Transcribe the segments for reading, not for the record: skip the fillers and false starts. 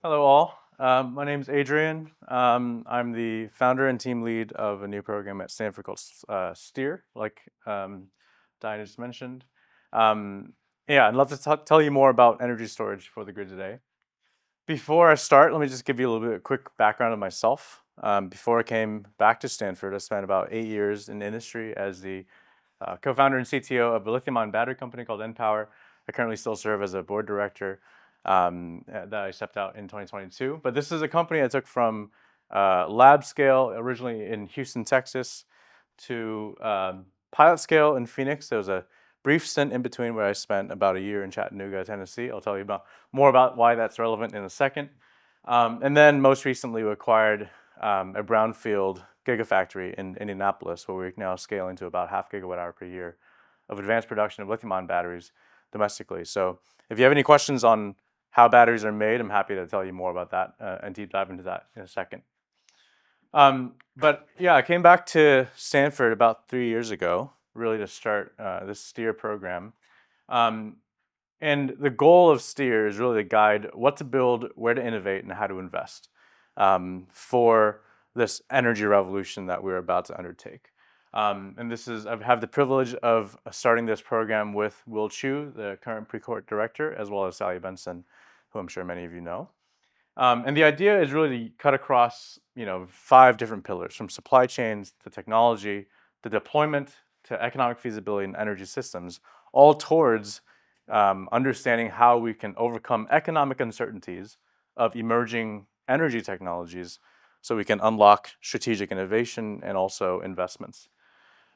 Hello all. My name is Adrian. I'm the founder and team lead of a new program at Stanford called STEER, like Diana just mentioned. Um, yeah, I'd love to tell you more about energy storage for the grid today. Before I start, let me just give you a little bit of quick background of myself. Before I came back to Stanford, I spent about 8 years in the industry as the co-founder and CTO of a lithium-ion battery company called npower. I currently still serve as a board director that I stepped out in 2022. But this is a company I took from lab scale, originally in Houston, Texas, to pilot scale in Phoenix. There was a brief stint in between where I spent about a year in Chattanooga, Tennessee. I'll tell you more about why that's relevant in a second. And then most recently we acquired a brownfield gigafactory in Indianapolis, where we're now scaling to about half gigawatt hour per year of advanced production of lithium-ion batteries domestically. So if you have any questions on how batteries are made, I'm happy to tell you more about that and deep dive into that in a second. But yeah, I came back to Stanford about 3 years ago, really to start this STEER program. And the goal of STEER is really to guide what to build, where to innovate, and how to invest for this energy revolution that we're about to undertake. And I have the privilege of starting this program with Will Chu, the current Precourt director, as well as Sally Benson, who I'm sure many of you know. And the idea is really to cut across, 5 different pillars, from supply chains to technology, to deployment, to economic feasibility and energy systems, all towards understanding how we can overcome economic uncertainties of emerging energy technologies so we can unlock strategic innovation and also investments.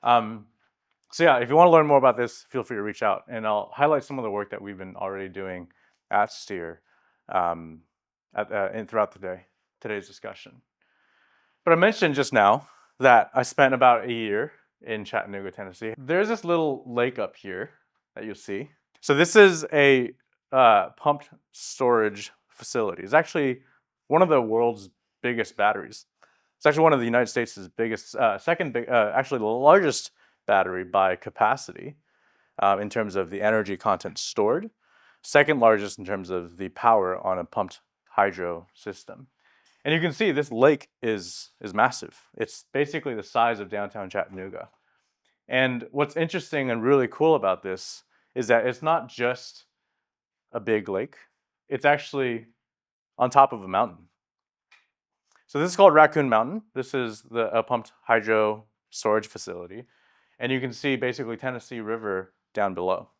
So yeah, if you want to learn more about this, feel free to reach out, and I'll highlight some of the work that we've been already doing at STEER throughout today's discussion. But I mentioned just now that I spent about a year in Chattanooga, Tennessee. There's this little lake up here that you'll see. So this is a pumped storage facility. It's actually one of the world's biggest batteries. It's actually one of the United States' biggest, actually the largest battery by capacity in terms of the energy content stored. Second largest in terms of the power on a pumped hydro system. And you can see this lake is massive. It's basically the size of downtown Chattanooga. And what's interesting and really cool about this is that it's not just a big lake. It's actually on top of a mountain. So this is called Raccoon Mountain. This is a pumped hydro storage facility. And you can see basically Tennessee River down below.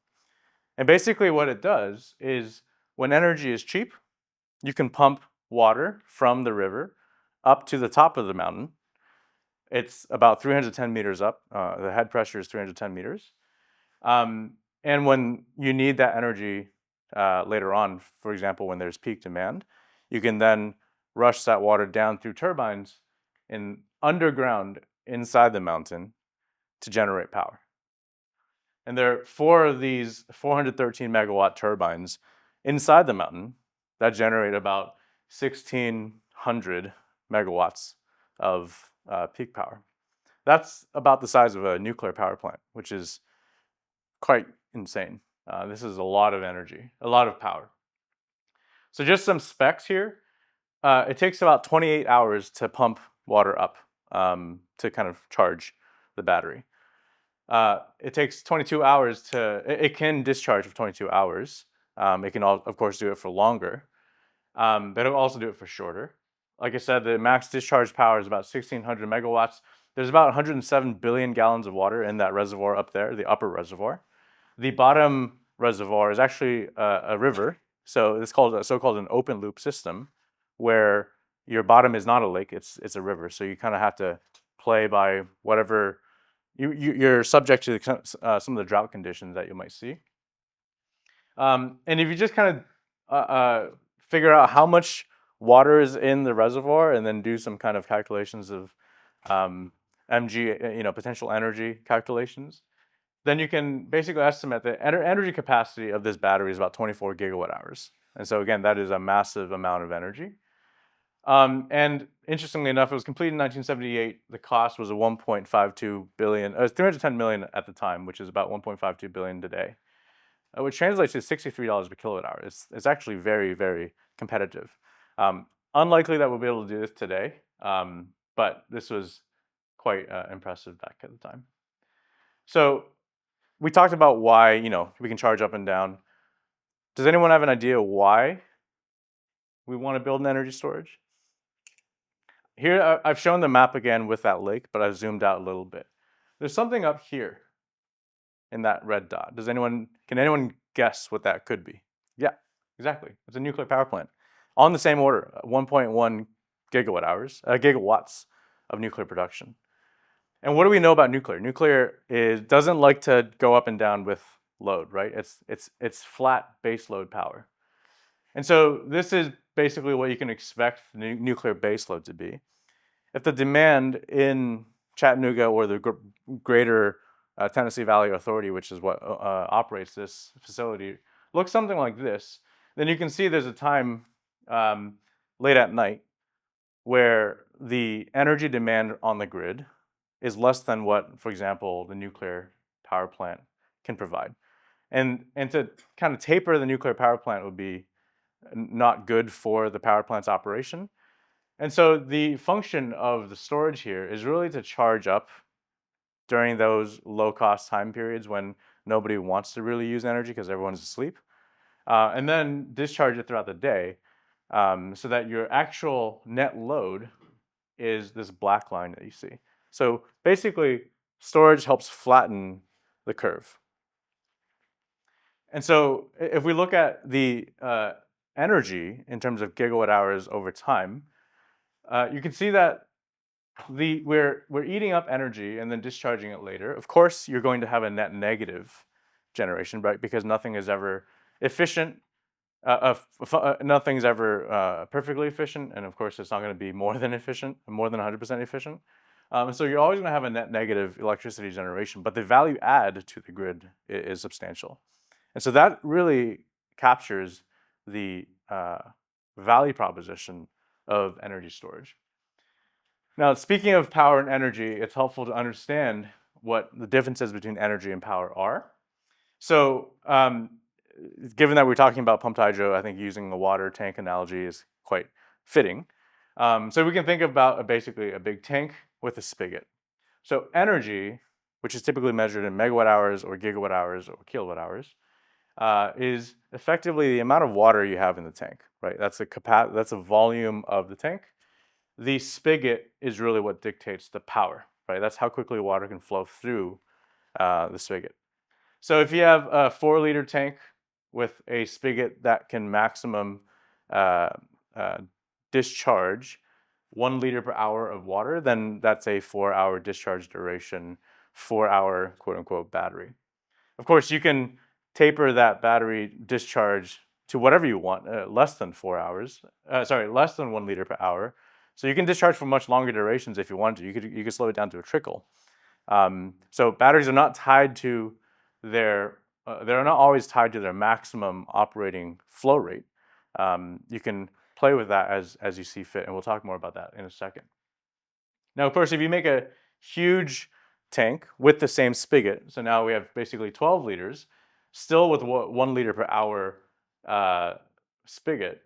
And basically what it does is when energy is cheap, you can pump water from the river up to the top of the mountain. It's about 310 meters up. The head pressure is 310 meters. And when you need that energy later on, for example, when there's peak demand, you can then rush that water down through turbines in underground inside the mountain to generate power. And there are 4 of these 413 megawatt turbines inside the mountain that generate about 1,600 megawatts of peak power. That's about the size of a nuclear power plant, which is quite insane. This is a lot of energy, a lot of power. So just some specs here. It takes about 28 hours to pump water up to kind of charge the battery. It takes 22 hours it can discharge for 22 hours. It can, of course, do it for longer, but it'll also do it for shorter. Like I said, the max discharge power is about 1,600 megawatts. There's about 107 billion gallons of water in that reservoir up there, the upper reservoir. The bottom reservoir is actually a river, so it's called so-called an open loop system, where your bottom is not a lake, it's a river. So you kind of have to play by whatever you're subject to some of the drought conditions that you might see. And if you just kind of figure out how much water is in the reservoir and then do some kind of calculations of MG, potential energy calculations, then you can basically estimate the energy capacity of this battery is about 24 gigawatt hours. And so again, that is a massive amount of energy. And interestingly enough, it was completed in 1978. The cost was a 1.52 billion. It was 310 million at the time, which is about 1.52 billion today, which translates to $63 per kilowatt hour. It's actually very, very competitive. Unlikely that we'll be able to do this today, but this was quite impressive back at the time. So we talked about why, we can charge up and down. Does anyone have an idea why we want to build an energy storage? Here, I've shown the map again with that lake, but I've zoomed out a little bit. There's something up here in that red dot. Can anyone guess what that could be? Yeah, exactly. It's a nuclear power plant on the same order, 1.1 gigawatts of nuclear production. And what do we know about nuclear? Nuclear doesn't like to go up and down with load, right? It's flat base load power. And so this is basically what you can expect the nuclear base load to be. If the demand in Chattanooga or the greater Tennessee Valley Authority, which is what operates this facility, looks something like this, then you can see there's a time late at night where the energy demand on the grid is less than what, for example, the nuclear power plant can provide. And to kind of taper the nuclear power plant would be not good for the power plant's operation. And so the function of the storage here is really to charge up during those low-cost time periods when nobody wants to really use energy because everyone's asleep, and then discharge it throughout the day so that your actual net load is this black line that you see. So basically, storage helps flatten the curve. And so if we look at the energy in terms of gigawatt hours over time, you can see that we're eating up energy and then discharging it later. Of course, you're going to have a net negative generation, right? Because nothing is ever efficient. Nothing's ever perfectly efficient, and of course, it's not going to be more than efficient, more than 100% efficient. So you're always going to have a net negative electricity generation, but the value add to the grid is substantial. And so that really captures the value proposition of energy storage. Now, speaking of power and energy, it's helpful to understand what the differences between energy and power are. So given that we're talking about pumped hydro, I think using the water tank analogy is quite fitting. So we can think about basically a big tank with a spigot. So energy, which is typically measured in megawatt hours or gigawatt hours or kilowatt hours, is effectively the amount of water you have in the tank, right? That's a volume of the tank. The spigot is really what dictates the power, right? That's how quickly water can flow through the spigot. So if you have a 4-liter tank with a spigot that can maximum discharge 1 liter per hour of water, then that's a 4-hour discharge duration, 4-hour quote-unquote battery. Of course, you can taper that battery discharge to whatever you want, less than 1 liter per hour. So you can discharge for much longer durations if you want to. You could slow it down to a trickle. So batteries are not tied to they're not always tied to their maximum operating flow rate. You can play with that as you see fit, and we'll talk more about that in a second. Now, of course, if you make a huge tank with the same spigot, so now we have basically 12 liters, still with 1 liter per hour spigot,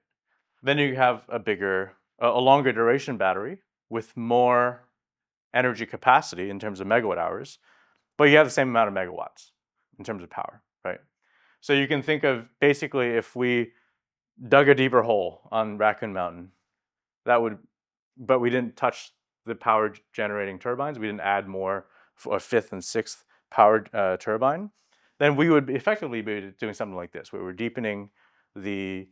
then you have a longer duration battery with more energy capacity in terms of megawatt hours, but you have the same amount of megawatts in terms of power, right? So you can think of basically if we dug a deeper hole on Raccoon Mountain, but we didn't touch the power generating turbines, we didn't add more, a 5th and 6th powered turbine, then we would effectively be doing something like this, where we're deepening the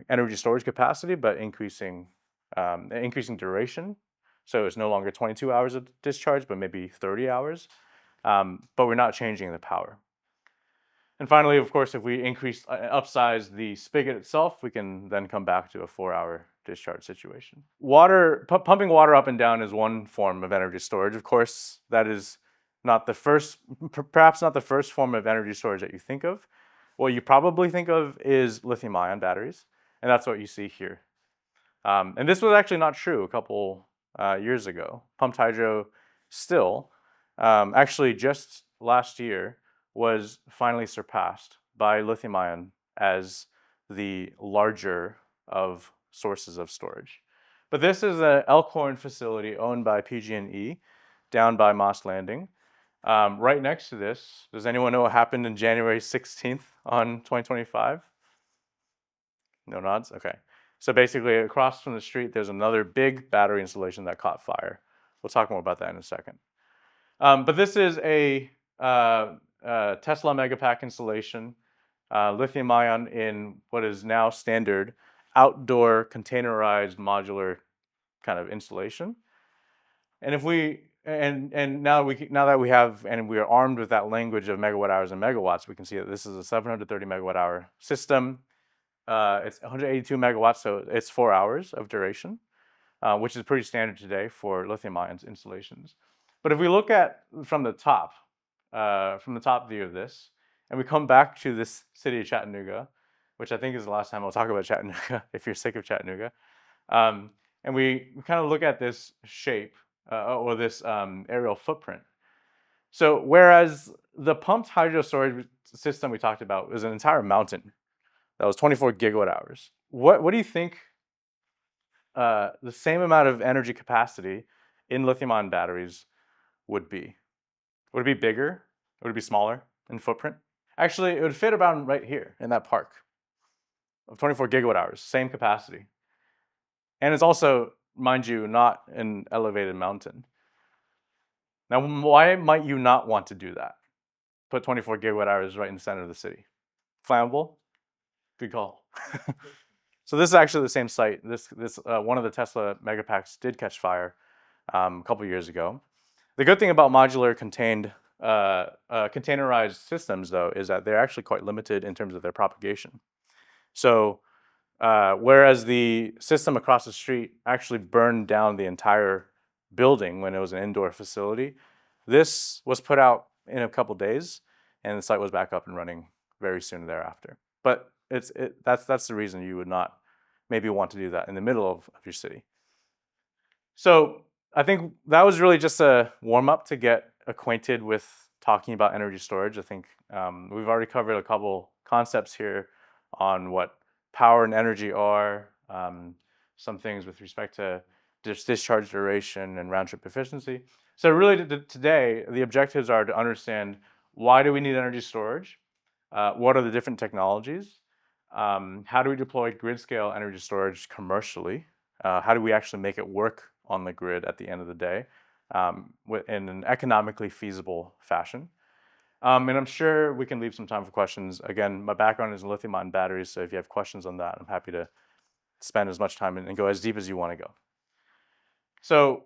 energy storage capacity, but increasing duration. So it's no longer 22 hours of discharge, but maybe 30 hours. But we're not changing the power. And finally, of course, if we upsize the spigot itself, we can then come back to a 4-hour discharge situation. Pumping water up and down is one form of energy storage. Of course, that is perhaps not the first form of energy storage that you think of. What you probably think of is lithium-ion batteries, and that's what you see here. And this was actually not true a couple years ago. Pumped hydro still, actually just last year, was finally surpassed by lithium-ion as the larger of sources of storage. But this is an Elkhorn facility owned by PG&E down by Moss Landing. Right next to this, does anyone know what happened in January 16th on 2025? No nods? Okay. So basically, across from the street, there's another big battery installation that caught fire. We'll talk more about that in a second. But this is a Tesla Megapack installation, lithium ion in what is now standard outdoor containerized modular kind of installation. And if we now that we have and we are armed with that language of megawatt hours and megawatts, we can see that this is a 730 megawatt hour system. It's 182 megawatts, so it's 4 hours of duration, which is pretty standard today for lithium ions installations. But if we look at from the top view of this, and we come back to this city of Chattanooga, which I think is the last time I'll talk about Chattanooga, if you're sick of Chattanooga, and we kind of look at this shape or this aerial footprint. So whereas the pumped hydro storage system we talked about was an entire mountain that was 24 gigawatt hours, what do you think the same amount of energy capacity in lithium-ion batteries would be? Would it be bigger? Would it be smaller in footprint? Actually, it would fit about right here in that park of 24 gigawatt hours, same capacity. And it's also, mind you, not an elevated mountain. Now, why might you not want to do that? Put 24 gigawatt hours right in the center of the city. Flammable? Good call. So this is actually the same site. This one of the Tesla Megapacks did catch fire a couple years ago. The good thing about modular containerized systems, though, is that they're actually quite limited in terms of their propagation. So whereas the system across the street actually burned down the entire building when it was an indoor facility, this was put out in a couple days, and the site was back up and running very soon thereafter. But that's the reason you would not maybe want to do that in the middle of your city. So I think that was really just a warm-up to get acquainted with talking about energy storage. I think we've already covered a couple concepts here on what power and energy are, some things with respect to discharge duration and round-trip efficiency. So really today, the objectives are to understand why do we need energy storage, what are the different technologies, how do we deploy grid-scale energy storage commercially, how do we actually make it work on the grid at the end of the day in an economically feasible fashion. And I'm sure we can leave some time for questions. Again, my background is in lithium-ion batteries, so if you have questions on that, I'm happy to spend as much time and go as deep as you want to go. So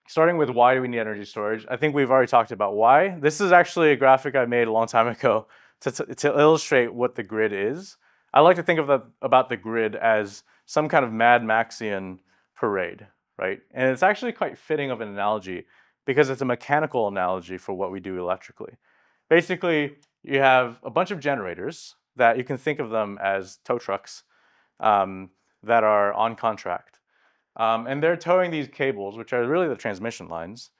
starting with why do we need energy storage, I think we've already talked about why. This is actually a graphic I made a long time ago to illustrate what the grid is. I like to think about the grid as some kind of Mad Maxian parade, right? And it's actually quite fitting of an analogy because it's a mechanical analogy for what we do electrically. Basically, you have a bunch of generators that you can think of them as tow trucks that are on contract. And they're towing these cables, which are really the transmission lines,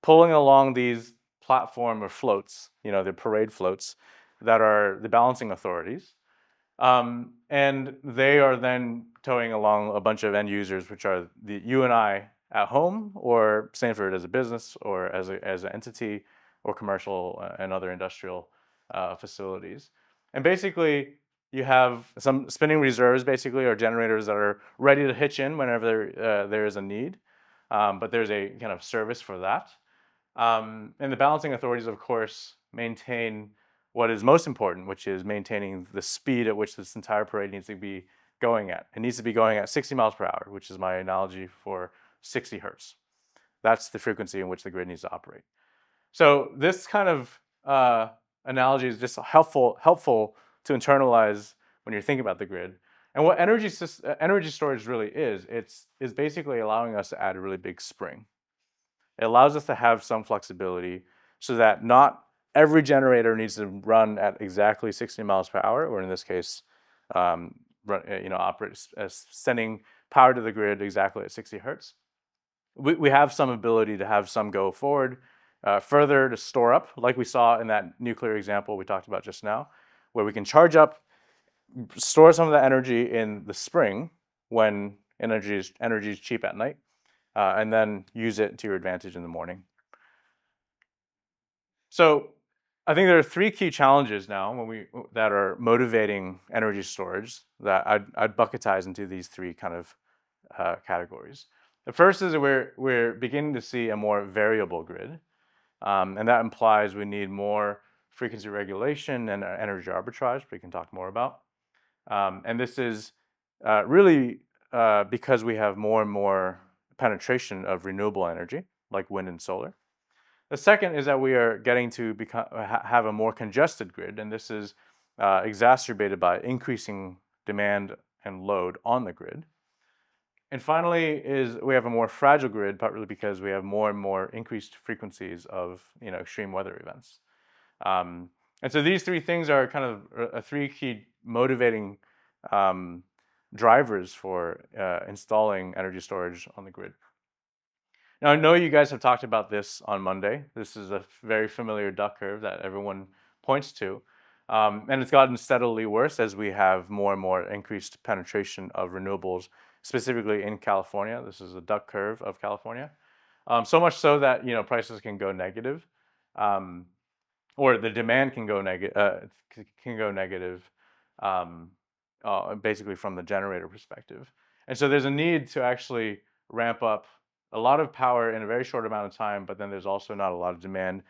pulling along these platform or floats, the parade floats, that are the balancing authorities. And they are then towing along a bunch of end users, which are you and I at home, or Stanford as a business, or as an entity, or commercial and other industrial facilities. And basically, you have some spinning reserves, basically, or generators that are ready to hitch in whenever there is a need. But there's a kind of service for that. And the balancing authorities, of course, maintain what is most important, which is maintaining the speed at which this entire parade needs to be going at. It needs to be going at 60 miles per hour, which is my analogy for 60 hertz. That's the frequency in which the grid needs to operate. So this kind of analogy is just helpful to internalize when you're thinking about the grid. And what energy storage really is basically allowing us to add a really big spring. It allows us to have some flexibility so that not every generator needs to run at exactly 60 miles per hour, or in this case, operate sending power to the grid exactly at 60 hertz. We have some ability to have some go forward, further to store up, like we saw in that nuclear example we talked about just now, where we can charge up, store some of the energy in the spring, when energy is cheap at night, and then use it to your advantage in the morning. So I think there are three key challenges now that are motivating energy storage that I'd bucketize into these three kind of categories. The first is that we're beginning to see a more variable grid, and that implies we need more frequency regulation and energy arbitrage, we can talk more about. And this is really because we have more and more penetration of renewable energy, like wind and solar. The second is that we are getting to have a more congested grid, and this is exacerbated by increasing demand and load on the grid. And finally is we have a more fragile grid, partly because we have more and more increased frequencies of extreme weather events. And so these three things are kind of three key motivating drivers for installing energy storage on the grid. Now, I know you guys have talked about this on Monday. This is a very familiar duck curve that everyone points to. And it's gotten steadily worse as we have more and more increased penetration of renewables, specifically in California. This is a duck curve of California. So much so that prices can go negative, or the demand can go negative, basically from the generator perspective. And so there's a need to actually ramp up a lot of power in a very short amount of time, but then there's also not a lot of demand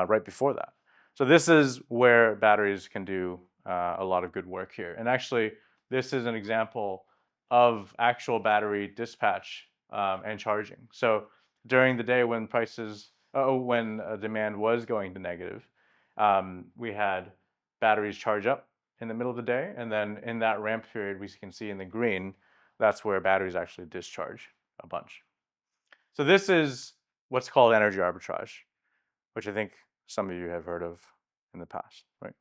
right before that. So this is where batteries can do a lot of good work here. And actually, this is an example of actual battery dispatch and charging. So during the day when demand was going to negative, we had batteries charge up in the middle of the day, and then in that ramp period, we can see in the green, that's where batteries actually discharge a bunch. So this is what's called energy arbitrage, which I think some of you have heard of in the past, right?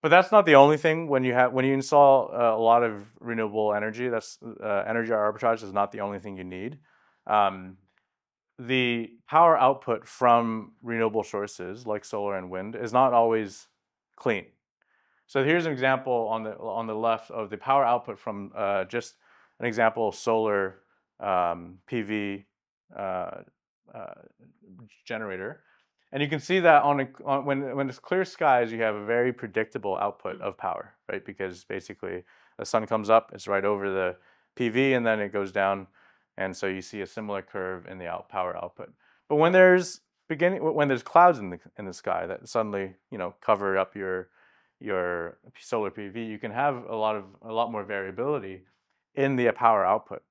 But that's not the only thing. When you install a lot of renewable energy, energy arbitrage is not the only thing you need. The power output from renewable sources like solar and wind is not always clean. So here's an example on the left of the power output from just an example of solar PV generator. And you can see that when it's clear skies, you have a very predictable output of power, right? Because basically the sun comes up, it's right over the PV, and then it goes down. And so you see a similar curve in the power output. But when there's clouds in the sky that suddenly cover up your solar PV, you can have a lot more variability in the power output.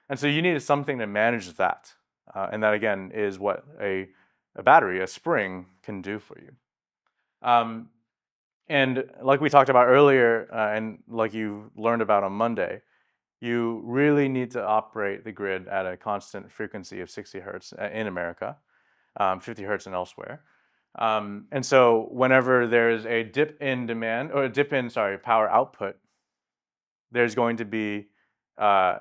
And so you need something to manage that. And that again is what a battery, a spring, can do for you. And like we talked about earlier, and like you learned about on Monday, you really need to operate the grid at a constant frequency of 60 hertz in America, 50 hertz and elsewhere. And so whenever there's a dip in demand, or a dip in, power output, there's going to be a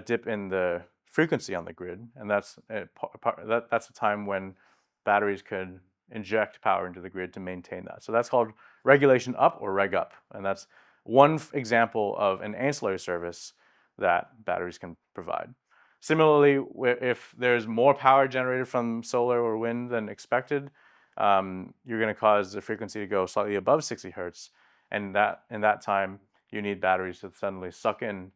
dip in the frequency on the grid, and that's a time when batteries could inject power into the grid to maintain that. So that's called regulation up or reg up, and that's one example of an ancillary service that batteries can provide. Similarly, if there's more power generated from solar or wind than expected, you're going to cause the frequency to go slightly above 60 hertz, and in that time, you need batteries to suddenly suck in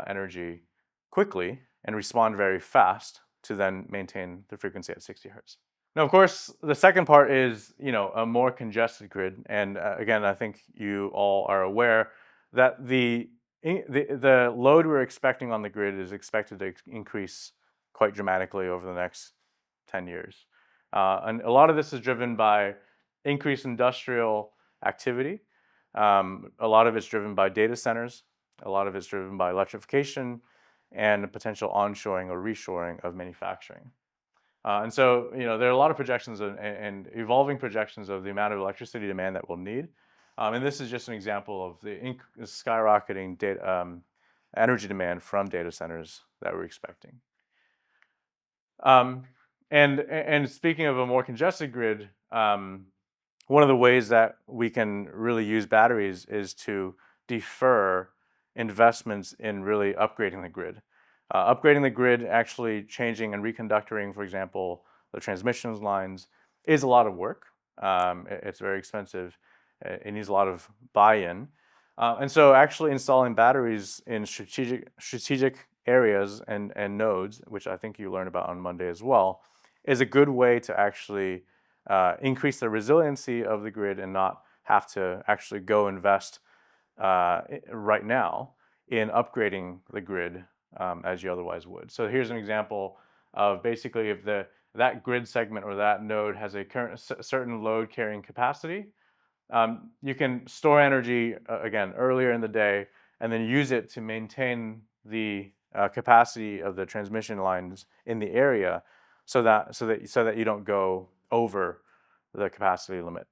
energy quickly and respond very fast to then maintain the frequency at 60 hertz. Now, of course, the second part is a more congested grid, and again, I think you all are aware that the load we're expecting on the grid is expected to increase quite dramatically over the next 10 years. And a lot of this is driven by increased industrial activity. A lot of it's driven by data centers. A lot of it's driven by electrification and potential onshoring or reshoring of manufacturing. And so, there are a lot of projections and evolving projections of the amount of electricity demand that we'll need. And this is just an example of the skyrocketing energy demand from data centers that we're expecting. And speaking of a more congested grid, one of the ways that we can really use batteries is to defer investments in really upgrading the grid. Upgrading the grid, actually changing and reconductoring, for example, the transmission lines, is a lot of work. It's very expensive. It needs a lot of buy-in. And so actually installing batteries in strategic areas and nodes, which I think you learned about on Monday as well, is a good way to actually increase the resiliency of the grid and not have to actually go invest right now in upgrading the grid as you otherwise would. So here's an example of basically if that grid segment or that node has a certain load carrying capacity, you can store energy again earlier in the day and then use it to maintain the capacity of the transmission lines in the area so that you don't go over the capacity limit.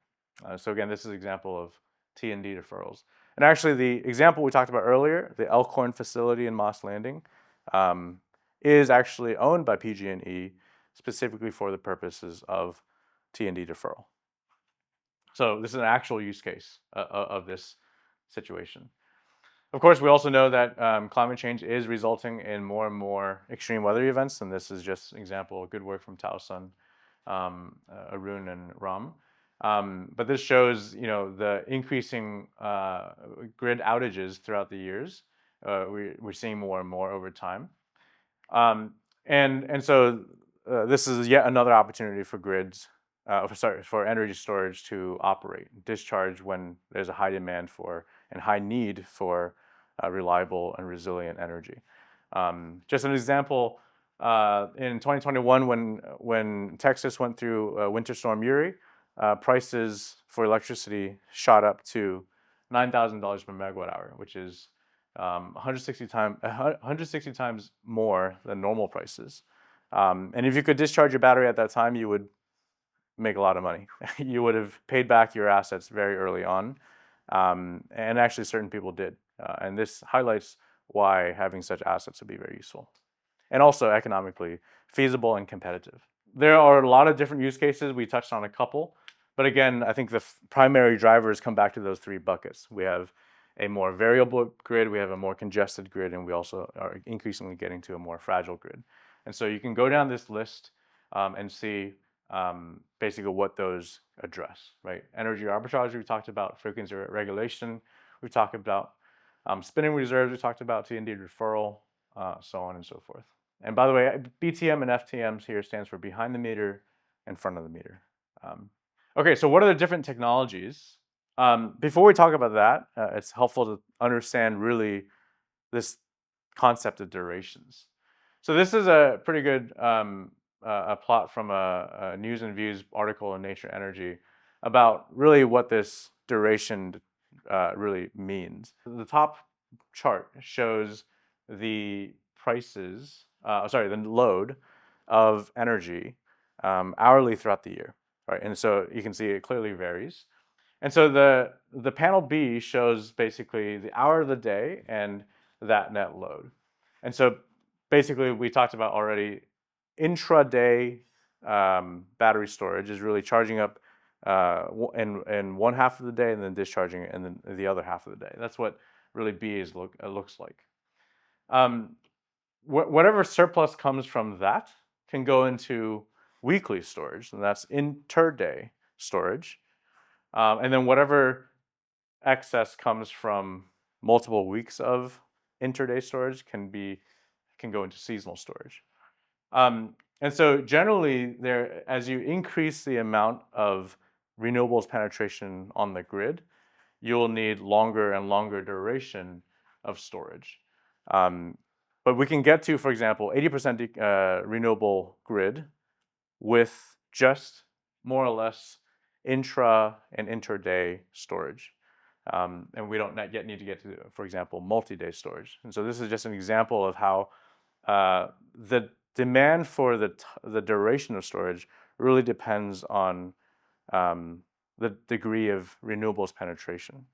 So again, this is an example of T&D deferrals. And actually, the example we talked about earlier, the Elkhorn facility in Moss Landing, is actually owned by PG&E specifically for the purposes of T&D deferral. So this is an actual use case of this situation. Of course, we also know that climate change is resulting in more and more extreme weather events, and this is just an example of good work from Tao-Sun, Arun, and Ram. But this shows, the increasing grid outages throughout the years. We're seeing more and more over time, and so this is yet another opportunity for grids, for energy storage to operate, discharge when there's a high demand for and high need for reliable and resilient energy. Just an example, in 2021, when Texas went through Winter Storm Uri, prices for electricity shot up to $9,000 per megawatt hour, which is 160 times more than normal prices. And if you could discharge your battery at that time, you would make a lot of money. You would have paid back your assets very early on, and actually certain people did. And this highlights why having such assets would be very useful, and also economically feasible and competitive. There are a lot of different use cases. We touched on a couple, but again, I think the primary drivers come back to those three buckets. We have a more variable grid, we have a more congested grid, and we also are increasingly getting to a more fragile grid. And so you can go down this list and see basically what those address, right? Energy arbitrage, we talked about. Frequency regulation, we talked about. Spinning reserves, we talked about. T&D deferral, so on and so forth. And by the way, BTM and FTMs here stands for behind the meter and front of the meter. Okay, so what are the different technologies? Before we talk about that, it's helpful to understand really this concept of durations. So this is a pretty good a plot from a News and Views article in Nature Energy about really what this duration really means. The top chart shows the prices, the load of energy hourly throughout the year, right? And so you can see it clearly varies. And so the panel B shows basically the hour of the day and that net load. And so basically we talked about already, intraday battery storage is really charging up in one half of the day and then discharging it in the other half of the day. That's what really B looks like. Whatever surplus comes from that can go into weekly storage, and that's inter-day storage. And then whatever excess comes from multiple weeks of inter-day storage can go into seasonal storage. And so generally, as you increase the amount of renewables penetration on the grid, you'll need longer and longer duration of storage. But we can get to, for example, 80% renewable grid with just more or less intra and inter-day storage. And we don't yet need to get to, for example, multi-day storage. And so this is just an example of how the demand for the duration of storage really depends on the degree of renewables penetration.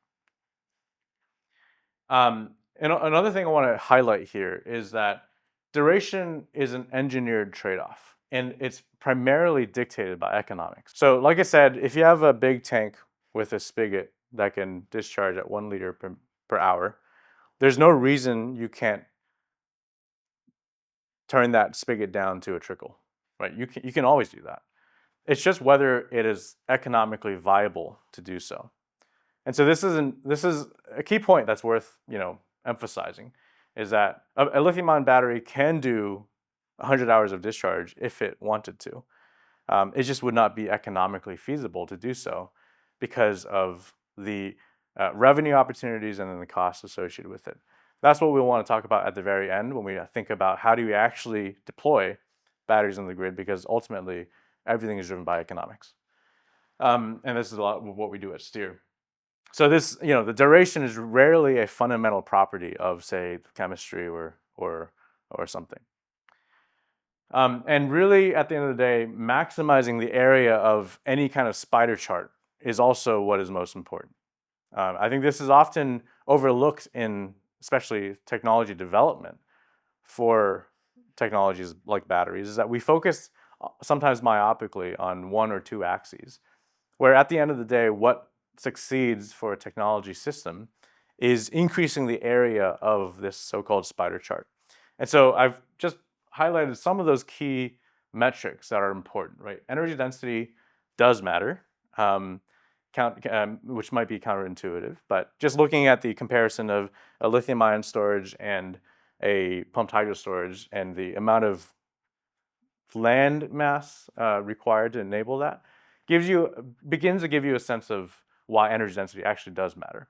And another thing I want to highlight here is that duration is an engineered trade-off, and it's primarily dictated by economics. So like I said, if you have a big tank with a spigot that can discharge at 1 liter per hour, there's no reason you can't turn that spigot down to a trickle, right? You can always do that. It's just whether it is economically viable to do so. And so this is a key point that's worth emphasizing, is that a lithium-ion battery can do 100 hours of discharge if it wanted to. It just would not be economically feasible to do so because of the revenue opportunities and then the costs associated with it. That's what we want to talk about at the very end when we think about how do we actually deploy batteries on the grid, because ultimately everything is driven by economics. And this is a lot of what we do at Steer. So this, the duration is rarely a fundamental property of, say, chemistry or something. And really, at the end of the day, maximizing the area of any kind of spider chart is also what is most important. I think this is often overlooked in especially technology development for technologies like batteries, is that we focus sometimes myopically on one or two axes, where at the end of the day, what succeeds for a technology system is increasing the area of this so-called spider chart. And so I've just highlighted some of those key metrics that are important, right? Energy density does matter, which might be counterintuitive, but just looking at the comparison of a lithium-ion storage and a pumped hydro storage and the amount of land mass required to enable that begins to give you a sense of why energy density actually does matter.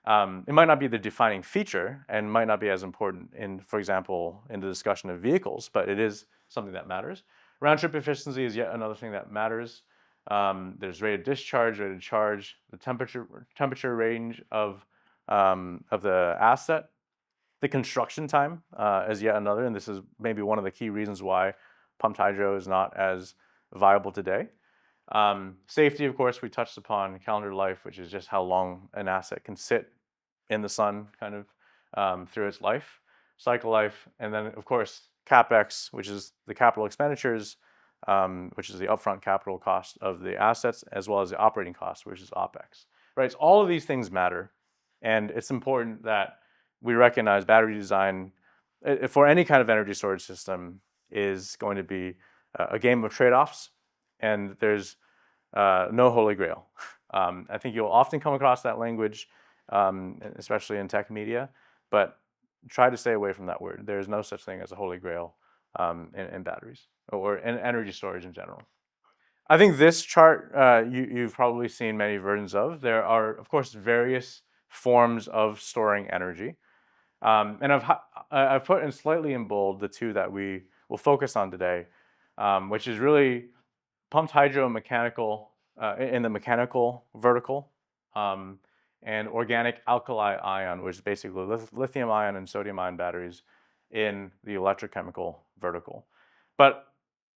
It might not be the defining feature and might not be as important for example, in the discussion of vehicles, but it is something that matters. Round trip efficiency is yet another thing that matters. There's rate of discharge, rate of charge, the temperature range of the asset. The construction time is yet another, and this is maybe one of the key reasons why pumped hydro is not as viable today. Safety, of course, we touched upon. Calendar life, which is just how long an asset can sit in the sun kind of through its life. Cycle life, and then of course CapEx, which is the capital expenditures, which is the upfront capital cost of the assets, as well as the operating cost, which is OpEx. Right, so all of these things matter, and it's important that we recognize battery design for any kind of energy storage system is going to be a game of trade-offs, and there's no holy grail. I think you'll often come across that language, especially in tech media, but try to stay away from that word. There is no such thing as a holy grail in batteries or in energy storage in general. I think this chart you've probably seen many versions of. There are, of course, various forms of storing energy. And I've put in slightly in bold the two that we will focus on today, which is really pumped hydro mechanical in the mechanical vertical, and organic alkali ion, which is basically lithium ion and sodium ion batteries in the electrochemical vertical. But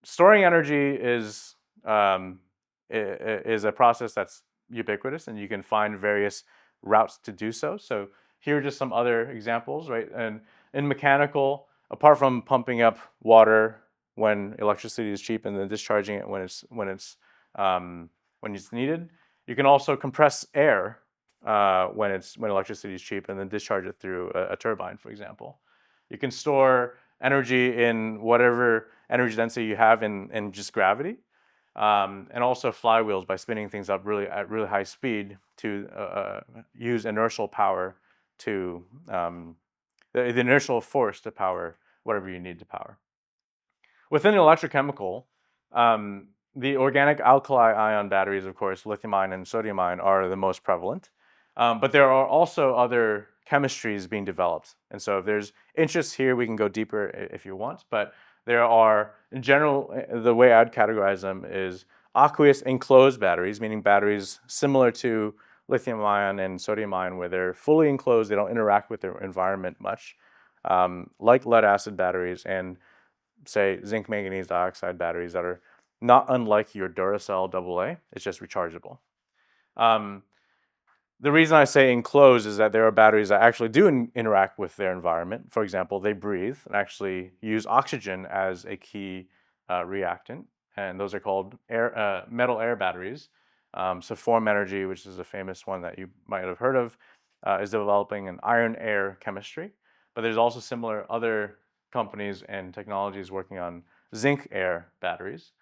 storing energy is a process that's ubiquitous, and you can find various routes to do so. So here are just some other examples, right? And in mechanical, apart from pumping up water when electricity is cheap and then discharging it when it's needed, you can also compress air when electricity is cheap and then discharge it through a turbine, for example. You can store energy in whatever energy density you have in just gravity, and also flywheels by spinning things up at really high speed to use inertial power to the inertial force to power whatever you need to power. Within electrochemical, the organic alkali ion batteries, of course, lithium ion and sodium ion, are the most prevalent. But there are also other chemistries being developed. And so if there's interest here, we can go deeper if you want. But there are, in general, the way I'd categorize them is aqueous enclosed batteries, meaning batteries similar to lithium ion and sodium ion, where they're fully enclosed, they don't interact with their environment much, like lead acid batteries and, say, zinc manganese dioxide batteries that are not unlike your Duracell AA, it's just rechargeable. The reason I say enclosed is that there are batteries that actually do interact with their environment. For example, they breathe and actually use oxygen as a key reactant, and those are called metal air batteries. So Form Energy, which is a famous one that you might have heard of, is developing an iron-air chemistry, but there's also similar other companies and technologies working on zinc-air batteries.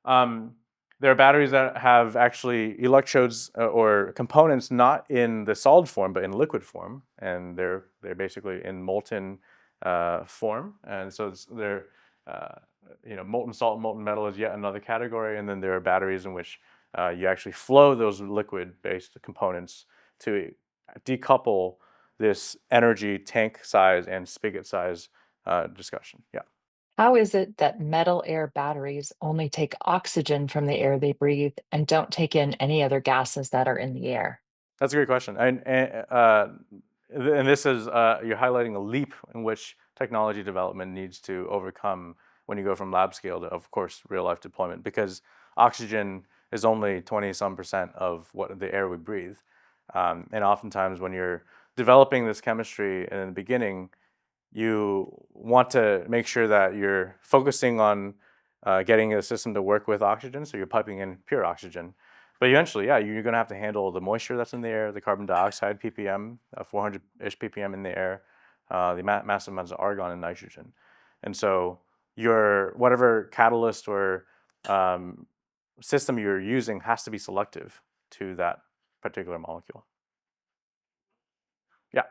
There are batteries that have actually electrodes or components not in the solid form, but in liquid form, and they're basically in molten form, and so they're molten salt and molten metal is yet another category, and then there are batteries in which you actually flow those liquid-based components to decouple this energy tank size and spigot size discussion. Yeah. How is it that metal air batteries only take oxygen from the air they breathe and don't take in any other gases that are in the air? That's a great question, and this is you're highlighting a leap in which technology development needs to overcome when you go from lab scale to, of course, real life deployment, because oxygen is only 20-some% of what the air we breathe, and oftentimes when you're developing this chemistry in the beginning, you want to make sure that you're focusing on getting a system to work with oxygen, so you're piping in pure oxygen. But eventually, yeah, you're going to have to handle the moisture that's in the air, the carbon dioxide ppm, 400-ish ppm in the air, the massive amounts of argon and nitrogen. And so your whatever catalyst or system you're using has to be selective to that particular molecule. Yeah.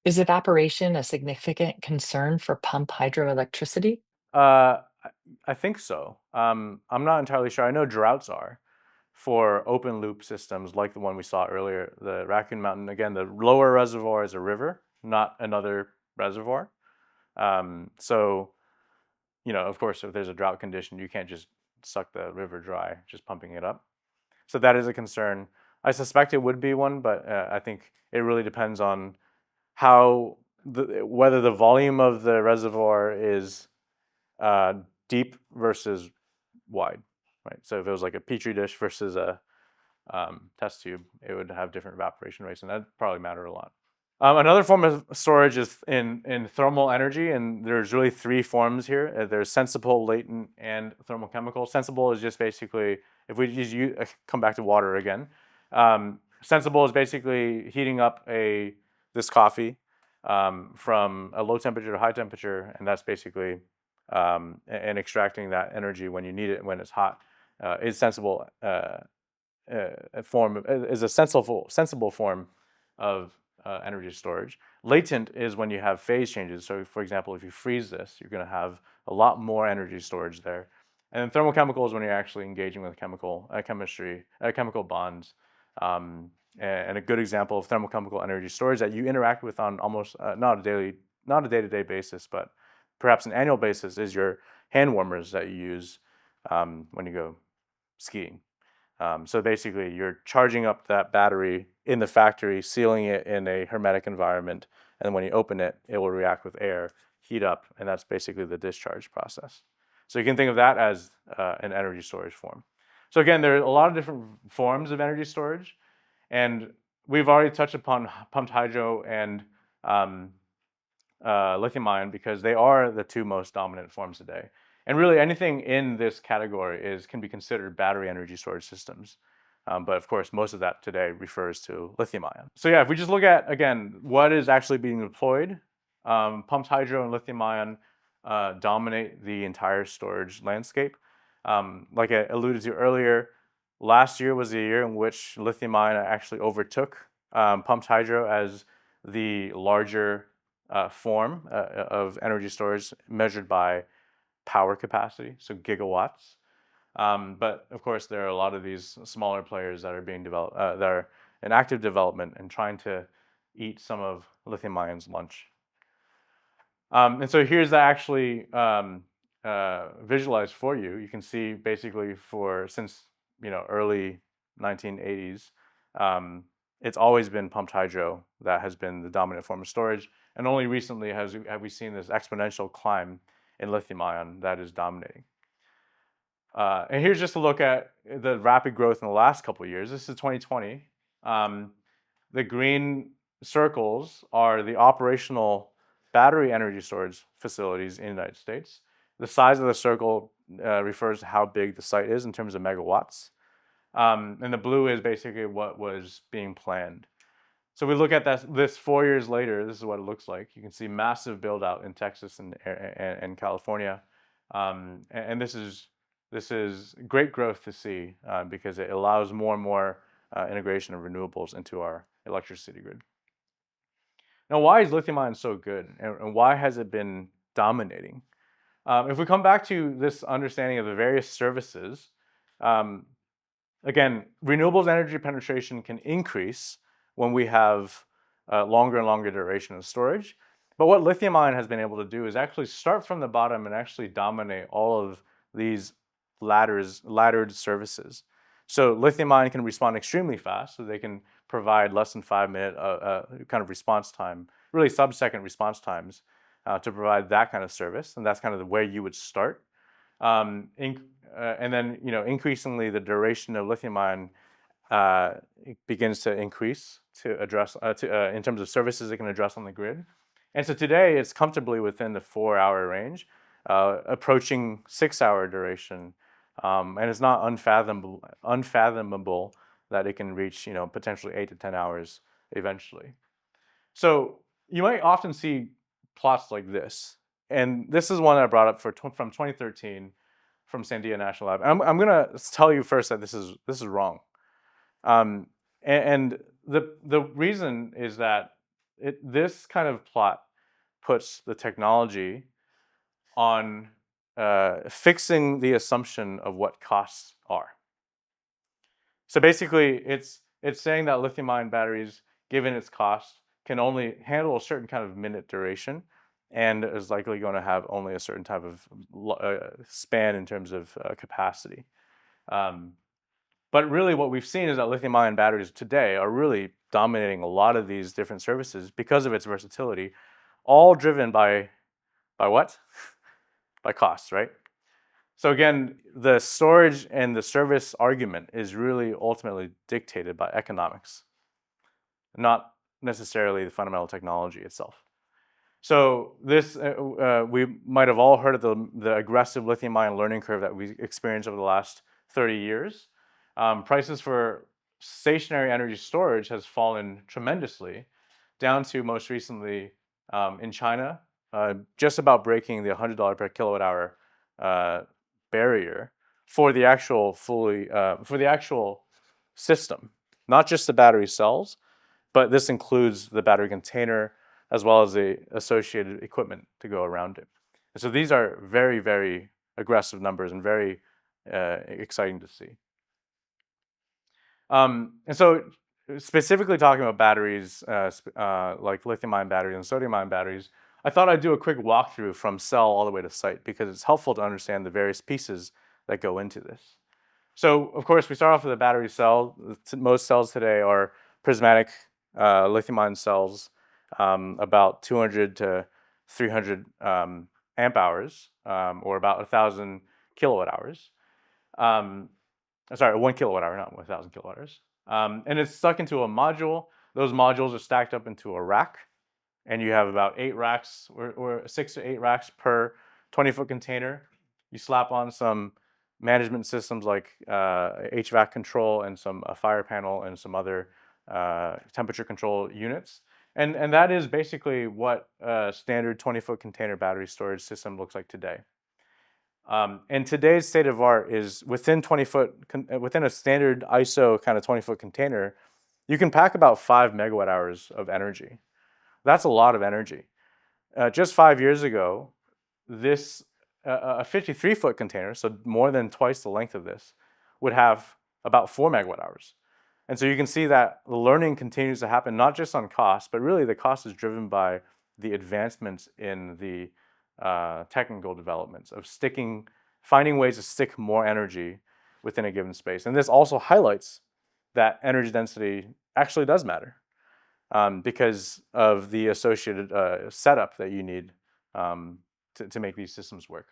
Is evaporation a significant concern for pump hydroelectricity? Uh, I think so. I'm not entirely sure. I know droughts are for open loop systems like the one we saw earlier, the Raccoon Mountain. Again, the lower reservoir is a river, not another reservoir. So, of course, if there's a drought condition, you can't just suck the river dry, just pumping it up. So that is a concern. I suspect it would be one, but I think it really depends on whether the volume of the reservoir is deep versus wide, right? So if it was like a petri dish versus a test tube, it would have different evaporation rates, and that'd probably matter a lot. Another form of storage is in thermal energy, and there's really three forms here. There's sensible, latent, and thermochemical. Sensible is just basically, if we just come back to water again, sensible is basically heating up this coffee from a low temperature to high temperature, and that's basically and extracting that energy when you need it when it's hot is sensible is a sensible form of energy storage. Latent is when you have phase changes. So, for example, if you freeze this, you're going to have a lot more energy storage there. And then thermochemical is when you're actually engaging with chemical bonds. And a good example of thermochemical energy storage that you interact with on almost not a day-to-day basis, but perhaps an annual basis is your hand warmers that you use when you go skiing. So basically, you're charging up that battery in the factory, sealing it in a hermetic environment, and then when you open it, it will react with air, heat up, and that's basically the discharge process. So you can think of that as an energy storage form. So again, there are a lot of different forms of energy storage, and we've already touched upon pumped hydro and lithium ion because they are the two most dominant forms today. And really anything in this category can be considered battery energy storage systems. But of course, most of that today refers to lithium ion. So yeah, if we just look at, again, what is actually being deployed, pumped hydro and lithium ion dominate the entire storage landscape. Like I alluded to earlier, last year was the year in which lithium ion actually overtook pumped hydro as the larger form of energy storage measured by power capacity, so gigawatts. But of course, there are a lot of these smaller players that are being developed, that are in active development and trying to eat some of lithium ion's lunch. And so here's that actually visualized for you. You can see basically since early 1980s, it's always been pumped hydro that has been the dominant form of storage, and only recently have we seen this exponential climb in lithium ion that is dominating. And here's just a look at the rapid growth in the last couple of years. This is 2020. The green circles are the operational battery energy storage facilities in the United States. The size of the circle refers to how big the site is in terms of megawatts. And the blue is basically what was being planned. So we look at this 4 years later. This is what it looks like. You can see massive build out in Texas and California, and this is great growth to see because it allows more and more integration of renewables into our electricity grid. Now, why is lithium ion so good, and why has it been dominating? If we come back to this understanding of the various services, um, again, renewables energy penetration can increase when we have longer and longer duration of storage. But what lithium ion has been able to do is actually start from the bottom and actually dominate all of these laddered services. So lithium ion can respond extremely fast, so they can provide less than 5 minute kind of response time, really sub-second response times to provide that kind of service, and that's kind of the way you would start. And then, increasingly the duration of lithium ion it begins to increase to address in terms of services it can address on the grid. And so today it's comfortably within the 4-hour range, approaching 6-hour duration, and it's not unfathomable that it can reach potentially 8 to 10 hours eventually. So you might often see plots like this, and this is one that I brought up from 2013 from Sandia National Lab. I'm going to tell you first that this is wrong. And the reason is that this kind of plot puts the technology on fixing the assumption of what costs are. So basically, it's saying that lithium-ion batteries, given its cost, can only handle a certain kind of minute duration, and is likely going to have only a certain type of span in terms of capacity. But really what we've seen is that lithium-ion batteries today are really dominating a lot of these different services because of its versatility, all driven by what? By costs, right? So again, the storage and the service argument is really ultimately dictated by economics, not necessarily the fundamental technology itself. So this, we might have all heard of the aggressive lithium-ion learning curve that we experienced over the last 30 years. Prices for stationary energy storage has fallen tremendously, down to most recently in China, just about breaking the $100 per kilowatt hour barrier for the actual system, not just the battery cells, but this includes the battery container as well as the associated equipment to go around it. And so these are very, very aggressive numbers and very exciting to see. And so specifically talking about batteries, like lithium-ion batteries and sodium-ion batteries, I thought I'd do a quick walkthrough from cell all the way to site because it's helpful to understand the various pieces that go into this. So of course, we start off with a battery cell. Most cells today are prismatic lithium-ion cells, about 200 to 300 amp hours, or about 1,000 kilowatt hours. Sorry, 1 kilowatt hour, not 1,000 kilowatt hours. And it's stuck into a module. Those modules are stacked up into a rack, and you have about 8 racks or 6 to 8 racks per 20-foot container. You slap on some management systems like HVAC control and a fire panel and some other temperature control units. And that is basically what a standard 20-foot container battery storage system looks like today. And today's state of art is within a standard ISO kind of 20-foot container, you can pack about 5 megawatt hours of energy. That's a lot of energy. Just 5 years ago, a 53-foot container, so more than twice the length of this, would have about 4 megawatt hours. And so you can see that the learning continues to happen, not just on cost, but really the cost is driven by the advancements in the technical developments of finding ways to stick more energy within a given space. And this also highlights that energy density actually does matter because of the associated setup that you need to make these systems work.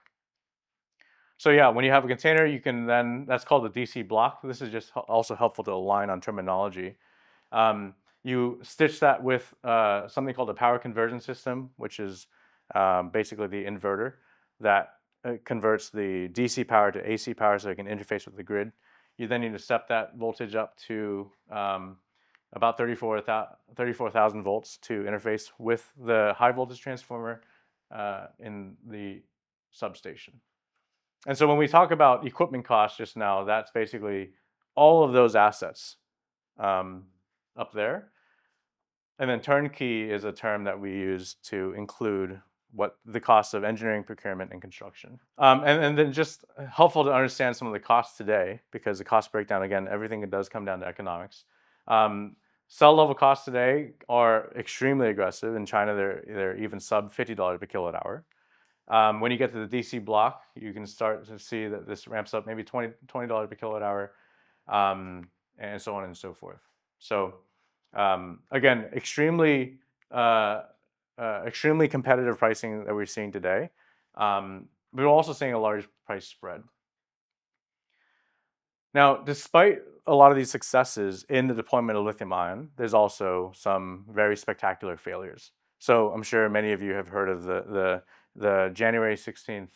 So yeah, when you have a container, you can then, that's called a DC block. This is just also helpful to align on terminology. You stitch that with something called a power conversion system, which is basically the inverter that converts the DC power to AC power so it can interface with the grid. You then need to step that voltage up to about 34,000 volts to interface with the high voltage transformer in the substation. And so when we talk about equipment costs just now, that's basically all of those assets up there. And then turnkey is a term that we use to include what the costs of engineering, procurement, and construction. And then just helpful to understand some of the costs today, because the cost breakdown, again, everything does come down to economics. Cell level costs today are extremely aggressive. In China, they're even sub $50 per kilowatt hour. When you get to the DC block, you can start to see that this ramps up maybe $20 per kilowatt hour, and so on and so forth. So again, extremely competitive pricing that we're seeing today. We're also seeing a large price spread. Now, despite a lot of these successes in the deployment of lithium ion, there's also some very spectacular failures. So I'm sure many of you have heard of the January 16th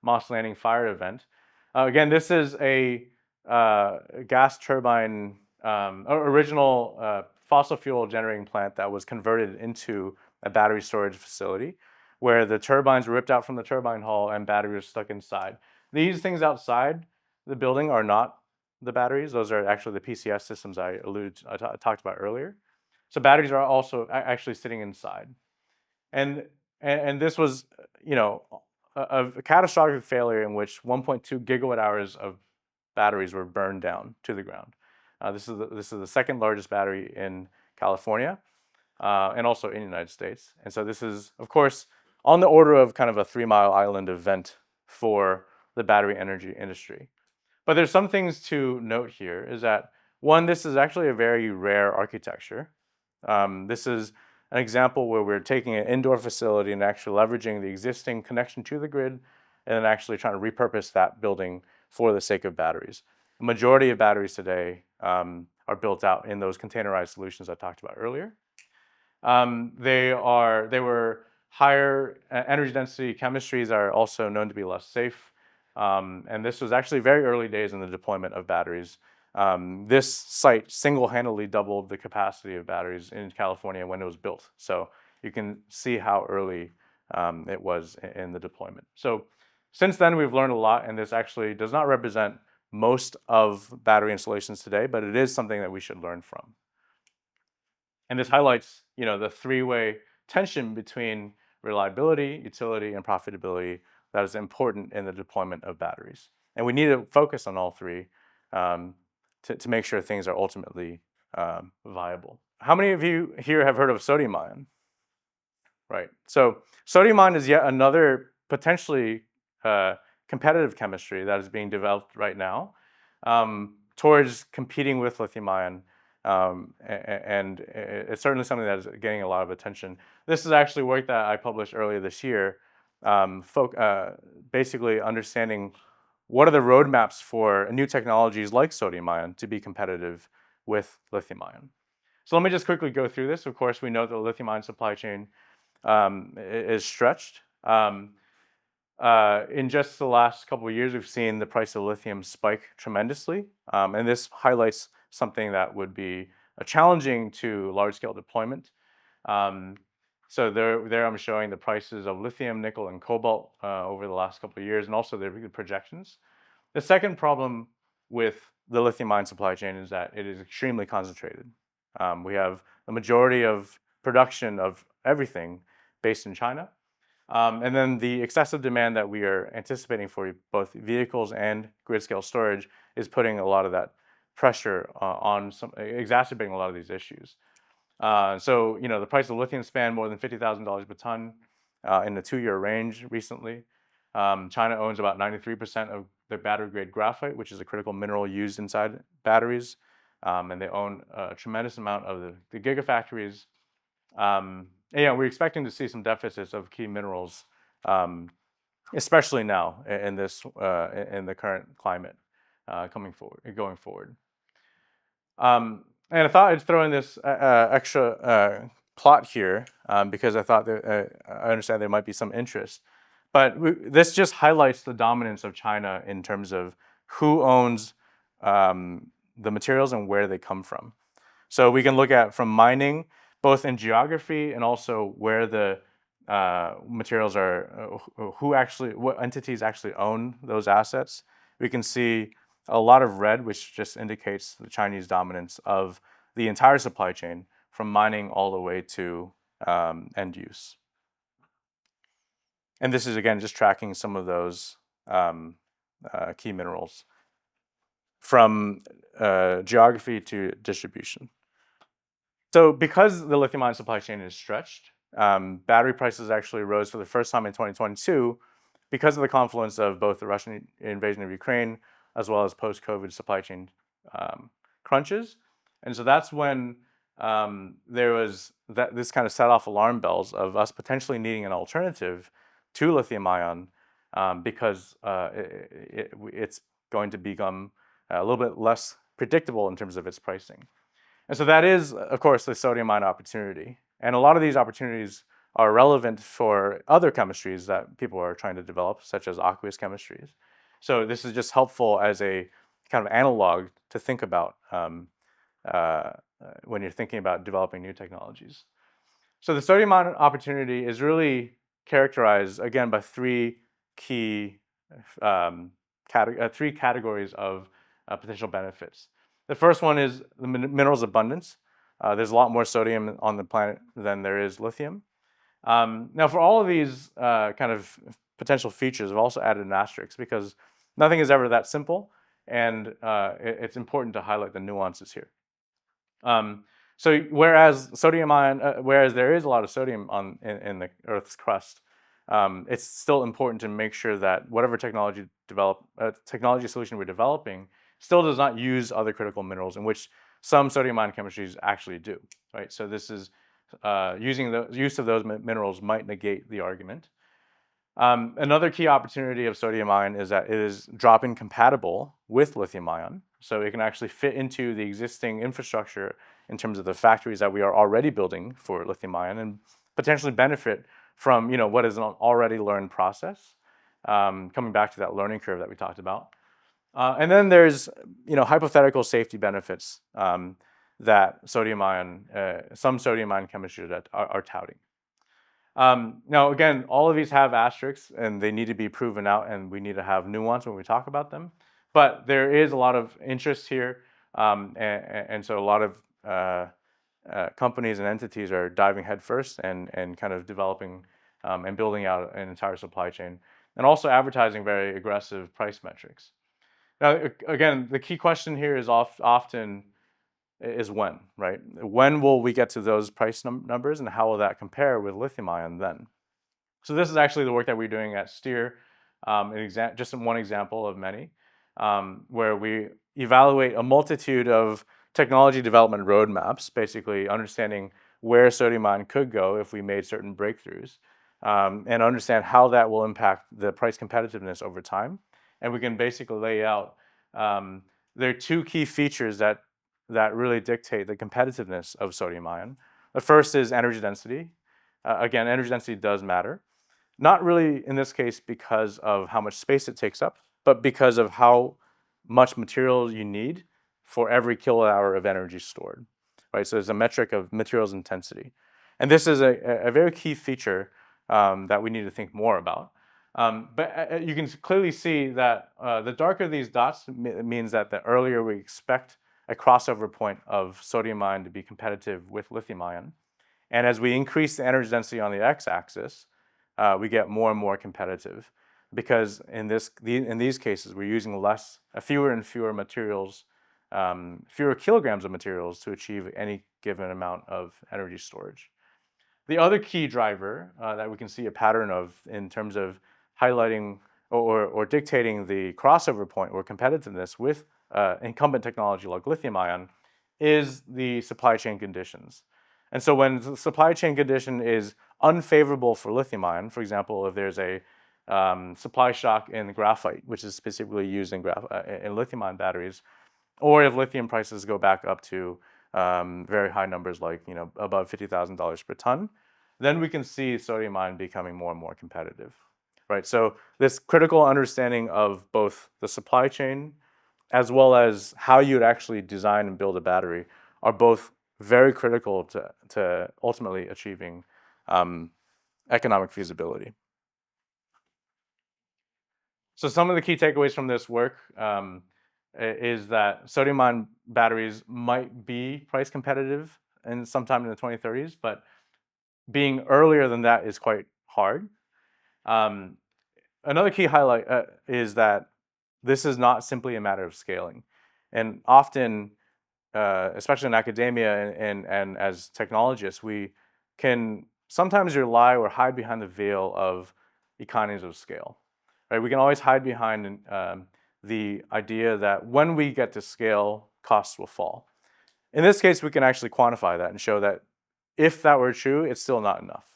Moss Landing fire event. Again, this is a gas turbine, original fossil fuel generating plant that was converted into a battery storage facility where the turbines were ripped out from the turbine hull and batteries were stuck inside. These things outside the building are not the batteries. Those are actually the PCS systems I talked about earlier. So batteries are also actually sitting inside. And this was, a catastrophic failure in which 1.2 gigawatt hours of batteries were burned down to the ground. This is the second largest battery in California, and also in the United States. And so this is, of course, on the order of kind of a 3-mile island event for the battery energy industry. But there's some things to note here is that, one, this is actually a very rare architecture. This is an example where we're taking an indoor facility and actually leveraging the existing connection to the grid and then actually trying to repurpose that building for the sake of batteries. The majority of batteries today are built out in those containerized solutions I talked about earlier. They were higher energy density chemistries are also known to be less safe. And this was actually very early days in the deployment of batteries. This site single-handedly doubled the capacity of batteries in California when it was built. So you can see how early it was in the deployment. So since then, we've learned a lot, and this actually does not represent most of battery installations today, but it is something that we should learn from. And this highlights, the three-way tension between reliability, utility, and profitability that is important in the deployment of batteries. And we need to focus on all three to make sure things are ultimately viable. How many of you here have heard of sodium ion? Right. So sodium ion is yet another potentially competitive chemistry that is being developed right now towards competing with lithium ion. And it's certainly something that is getting a lot of attention. This is actually work that I published earlier this year, basically understanding what are the roadmaps for new technologies like sodium ion to be competitive with lithium ion. So let me just quickly go through this. Of course, we know that the lithium ion supply chain is stretched. In just the last couple of years, we've seen the price of lithium spike tremendously. And this highlights something that would be challenging to large-scale deployment. So there I'm showing the prices of lithium, nickel, and cobalt over the last couple of years, and also the projections. The second problem with the lithium-ion supply chain is that it is extremely concentrated. We have the majority of production of everything based in China. And then the excessive demand that we are anticipating for both vehicles and grid-scale storage is putting a lot of that pressure exacerbating a lot of these issues. So, the price of lithium spanned more than $50,000 per ton in the 2-year range recently. China owns about 93% of the battery-grade graphite, which is a critical mineral used inside batteries. And they own a tremendous amount of the gigafactories. We're expecting to see some deficits of key minerals, especially now in the current climate going forward. And I thought I'd throw in this extra plot here because I thought that I understand there might be some interest. But this just highlights the dominance of China in terms of who owns the materials and where they come from. So we can look at from mining, both in geography and also where the materials are, what entities actually own those assets. We can see a lot of red, which just indicates the Chinese dominance of the entire supply chain from mining all the way to end use. And this is, again, just tracking some of those key minerals from geography to distribution. So because the lithium-ion supply chain is stretched, battery prices actually rose for the first time in 2022 because of the confluence of both the Russian invasion of Ukraine as well as post-COVID supply chain crunches. And so that's when there was this kind of set off alarm bells of us potentially needing an alternative to lithium-ion because it's going to become a little bit less predictable in terms of its pricing. And so that is, of course, the sodium-ion opportunity. And a lot of these opportunities are relevant for other chemistries that people are trying to develop, such as aqueous chemistries. So this is just helpful as a kind of analog to think about when you're thinking about developing new technologies. So the sodium-ion opportunity is really characterized, again, by three key three categories of potential benefits. The first one is the minerals abundance. There's a lot more sodium on the planet than there is lithium. Now, for all of these kind of potential features, I've also added an asterisk because nothing is ever that simple, and it's important to highlight the nuances here. So whereas whereas there is a lot of sodium in the Earth's crust, it's still important to make sure that whatever technology solution we're developing still does not use other critical minerals, in which some sodium-ion chemistries actually do. Right. So this is using the use of those minerals might negate the argument. Another key opportunity of sodium-ion is that it is drop-in compatible with lithium-ion, so it can actually fit into the existing infrastructure in terms of the factories that we are already building for lithium-ion, and potentially benefit from what is an already learned process. Coming back to that learning curve that we talked about, and then there's hypothetical safety benefits that some sodium-ion chemistries that are touting. Now, again, all of these have asterisks and they need to be proven out, and we need to have nuance when we talk about them. But there is a lot of interest here, and so a lot of companies and entities are diving headfirst and kind of developing and building out an entire supply chain, and also advertising very aggressive price metrics. Now, again, the key question here is often is when, right? When will we get to those price numbers, and how will that compare with lithium-ion then? So this is actually the work that we're doing at Steer, just one example of many, where we evaluate a multitude of technology development roadmaps, basically understanding where sodium-ion could go if we made certain breakthroughs, and understand how that will impact the price competitiveness over time. And we can basically lay out, there are two key features that really dictate the competitiveness of sodium-ion. The first is energy density. Again, energy density does matter. Not really in this case because of how much space it takes up, but because of how much material you need for every kilowatt hour of energy stored. Right? So there's a metric of materials intensity. And this is a very key feature that we need to think more about. But you can clearly see that the darker these dots means that the earlier we expect a crossover point of sodium-ion to be competitive with lithium-ion. And as we increase the energy density on the x-axis, we get more and more competitive, because in these cases we're using fewer and fewer materials, fewer kilograms of materials to achieve any given amount of energy storage. The other key driver that we can see a pattern of in terms of highlighting or dictating the crossover point or competitiveness with incumbent technology like lithium-ion is the supply chain conditions. And so when the supply chain condition is unfavorable for lithium-ion, for example, if there's a supply shock in graphite, which is specifically used in lithium-ion batteries, or if lithium prices go back up to very high numbers like above $50,000 per ton, then we can see sodium-ion becoming more and more competitive. Right? So this critical understanding of both the supply chain as well as how you'd actually design and build a battery are both very critical to ultimately achieving economic feasibility. So some of the key takeaways from this work is that sodium-ion batteries might be price competitive in sometime in the 2030s, but being earlier than that is quite hard. Um, Another key highlight is that this is not simply a matter of scaling. And often, especially in academia and as technologists, we can sometimes rely or hide behind the veil of economies of scale. Right? We can always hide behind the idea that when we get to scale, costs will fall. In this case, we can actually quantify that and show that if that were true, it's still not enough.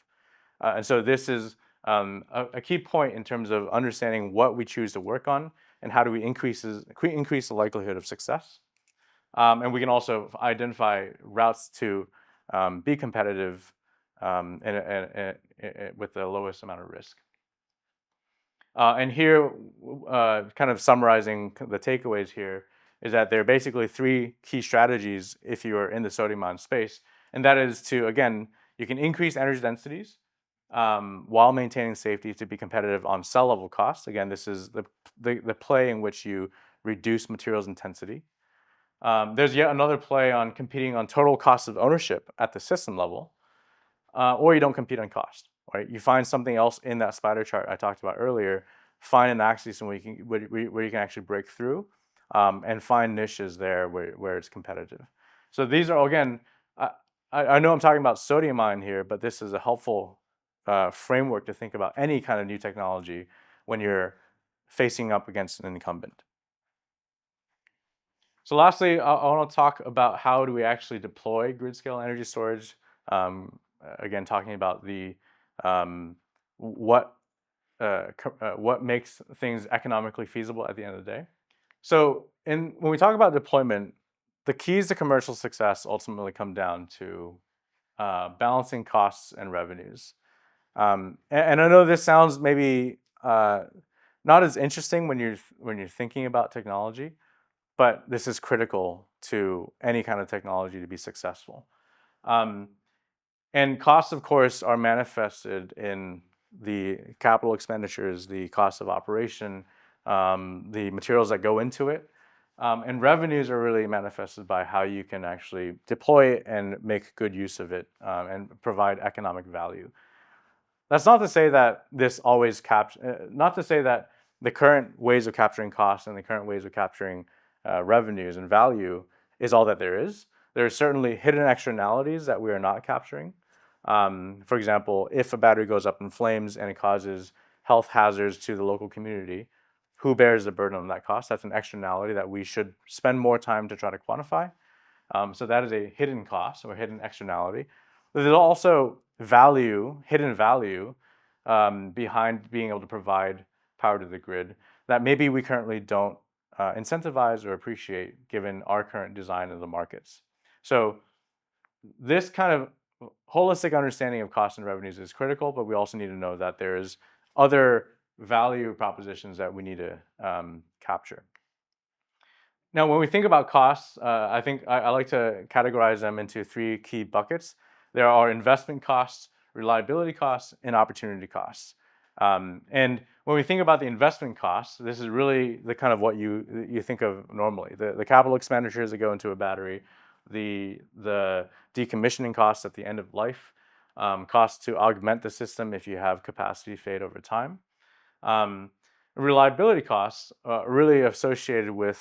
And so this is a key point in terms of understanding what we choose to work on and how do we increase the likelihood of success. And we can also identify routes to be competitive with the lowest amount of risk. And here, kind of summarizing the takeaways here, is that there are basically three key strategies if you are in the sodium-ion space. And that is to, again, you can increase energy densities while maintaining safety to be competitive on cell level costs. Again, this is the play in which you reduce materials intensity. There's yet another play on competing on total cost of ownership at the system level, or you don't compete on cost, right? You find something else in that spider chart I talked about earlier, find an axis where you can actually break through and find niches there where it's competitive. So these are, again, I know I'm talking about sodium ion here, but this is a helpful framework to think about any kind of new technology when you're facing up against an incumbent. So lastly, I want to talk about how do we actually deploy grid scale energy storage. Again, talking about the what makes things economically feasible at the end of the day. So when we talk about deployment, the keys to commercial success ultimately come down to balancing costs and revenues. And I know this sounds maybe not as interesting when you're thinking about technology, but this is critical to any kind of technology to be successful. And costs, of course, are manifested in the capital expenditures, the cost of operation, the materials that go into it. And revenues are really manifested by how you can actually deploy it and make good use of it and provide economic value. That's not to say that not to say that the current ways of capturing costs and the current ways of capturing revenues and value is all that there is. There are certainly hidden externalities that we are not capturing. For example, if a battery goes up in flames and it causes health hazards to the local community, who bears the burden on that cost? That's an externality that we should spend more time to try to quantify. So that is a hidden cost or hidden externality. There's also hidden value behind being able to provide power to the grid that maybe we currently don't incentivize or appreciate given our current design of the markets. So this kind of holistic understanding of costs and revenues is critical, but we also need to know that there's other value propositions that we need to capture. Now, when we think about costs, I think I like to categorize them into three key buckets. There are investment costs, reliability costs, and opportunity costs. And when we think about the investment costs, this is really the kind of what you think of normally. The capital expenditures that go into a battery, the decommissioning costs at the end of life, costs to augment the system if you have capacity fade over time. Reliability costs are really associated with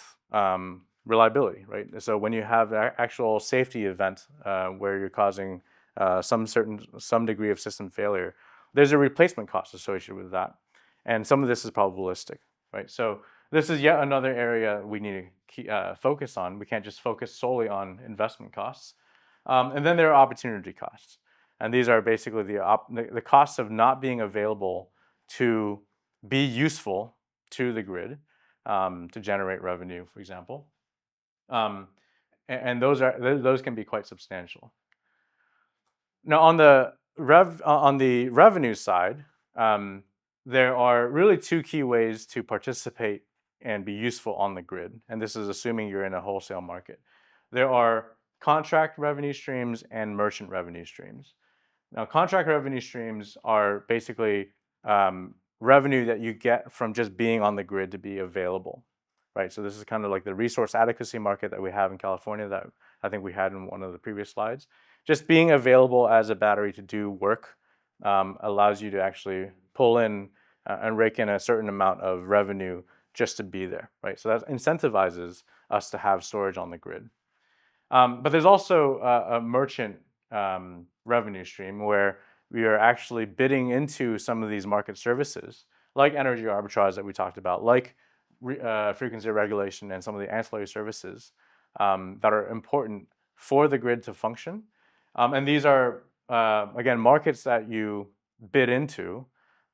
reliability, right? So when you have an actual safety event where you're causing some degree of system failure, there's a replacement cost associated with that. And some of this is probabilistic, right? So this is yet another area we need to focus on. We can't just focus solely on investment costs. And then there are opportunity costs. And these are basically the costs of not being available to be useful to the grid to generate revenue, for example. And those can be quite substantial. Now, on the revenue side, there are really two key ways to participate and be useful on the grid. And this is assuming you're in a wholesale market. There are contract revenue streams and merchant revenue streams. Now, contract revenue streams are basically revenue that you get from just being on the grid to be available, right? So this is kind of like the resource adequacy market that we have in California that I think we had in one of the previous slides. Just being available as a battery to do work allows you to actually pull in and rake in a certain amount of revenue just to be there, right? So that incentivizes us to have storage on the grid. But there's also a merchant revenue stream where we are actually bidding into some of these market services, like energy arbitrage that we talked about, like frequency regulation and some of the ancillary services that are important for the grid to function. And these are, again, markets that you bid into,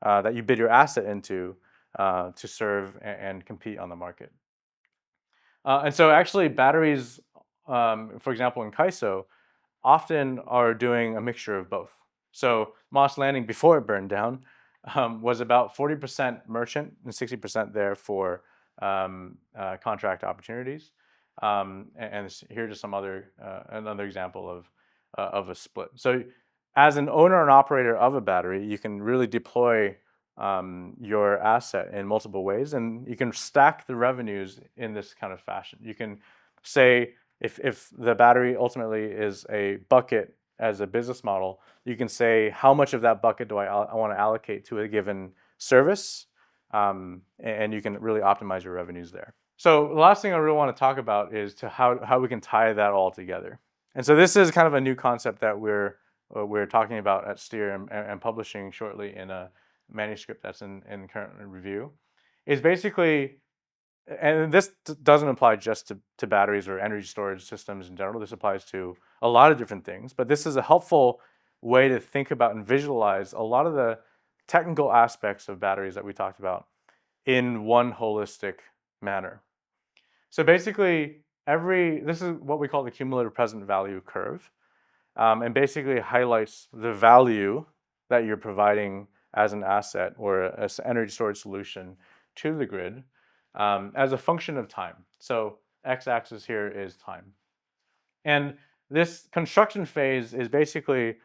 that you bid your asset into to serve and compete on the market. And so actually batteries, for example, in KAISO, often are doing a mixture of both. So Moss Landing, before it burned down, was about 40% merchant and 60% there for contract opportunities. And here's just some other another example of a split. So as an owner and operator of a battery, you can really deploy your asset in multiple ways, and you can stack the revenues in this kind of fashion. You can say, if the battery ultimately is a bucket as a business model, you can say how much of that bucket do I want to allocate to a given service, and you can really optimize your revenues there. So the last thing I really want to talk about is how we can tie that all together. And so this is kind of a new concept that we're talking about at Steer and publishing shortly in a manuscript that's in current review. Is basically, and this doesn't apply just to batteries or energy storage systems in general. This applies to a lot of different things, but this is a helpful way to think about and visualize a lot of the technical aspects of batteries that we talked about in one holistic manner. So basically, this is what we call the cumulative present value curve, and basically highlights the value that you're providing as an asset or an energy storage solution to the grid as a function of time. So x-axis here is time. And this construction phase is basically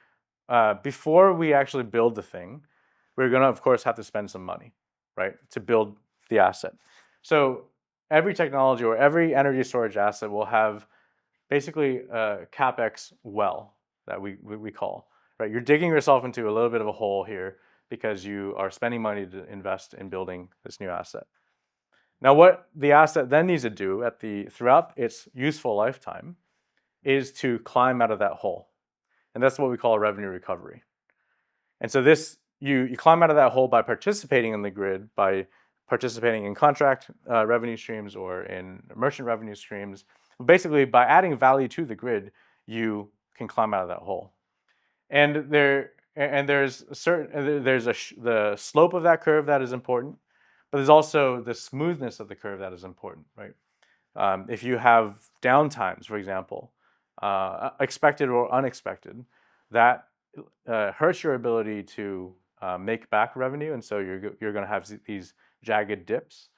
before we actually build the thing, we're going to, of course, have to spend some money, right, to build the asset. So every technology or every energy storage asset will have basically a CapEx well that we call, right? You're digging yourself into a little bit of a hole here because you are spending money to invest in building this new asset. Now, what the asset then needs to do throughout its useful lifetime is to climb out of that hole. And that's what we call a revenue recovery. And so you climb out of that hole by participating in the grid, by participating in contract revenue streams or in merchant revenue streams. Basically, by adding value to the grid, you can climb out of that hole. And there's the slope of that curve that is important, but there's also the smoothness of the curve that is important, right? If you have downtimes, for example, expected or unexpected, that hurts your ability to make back revenue, and so you're going to have these jagged dips.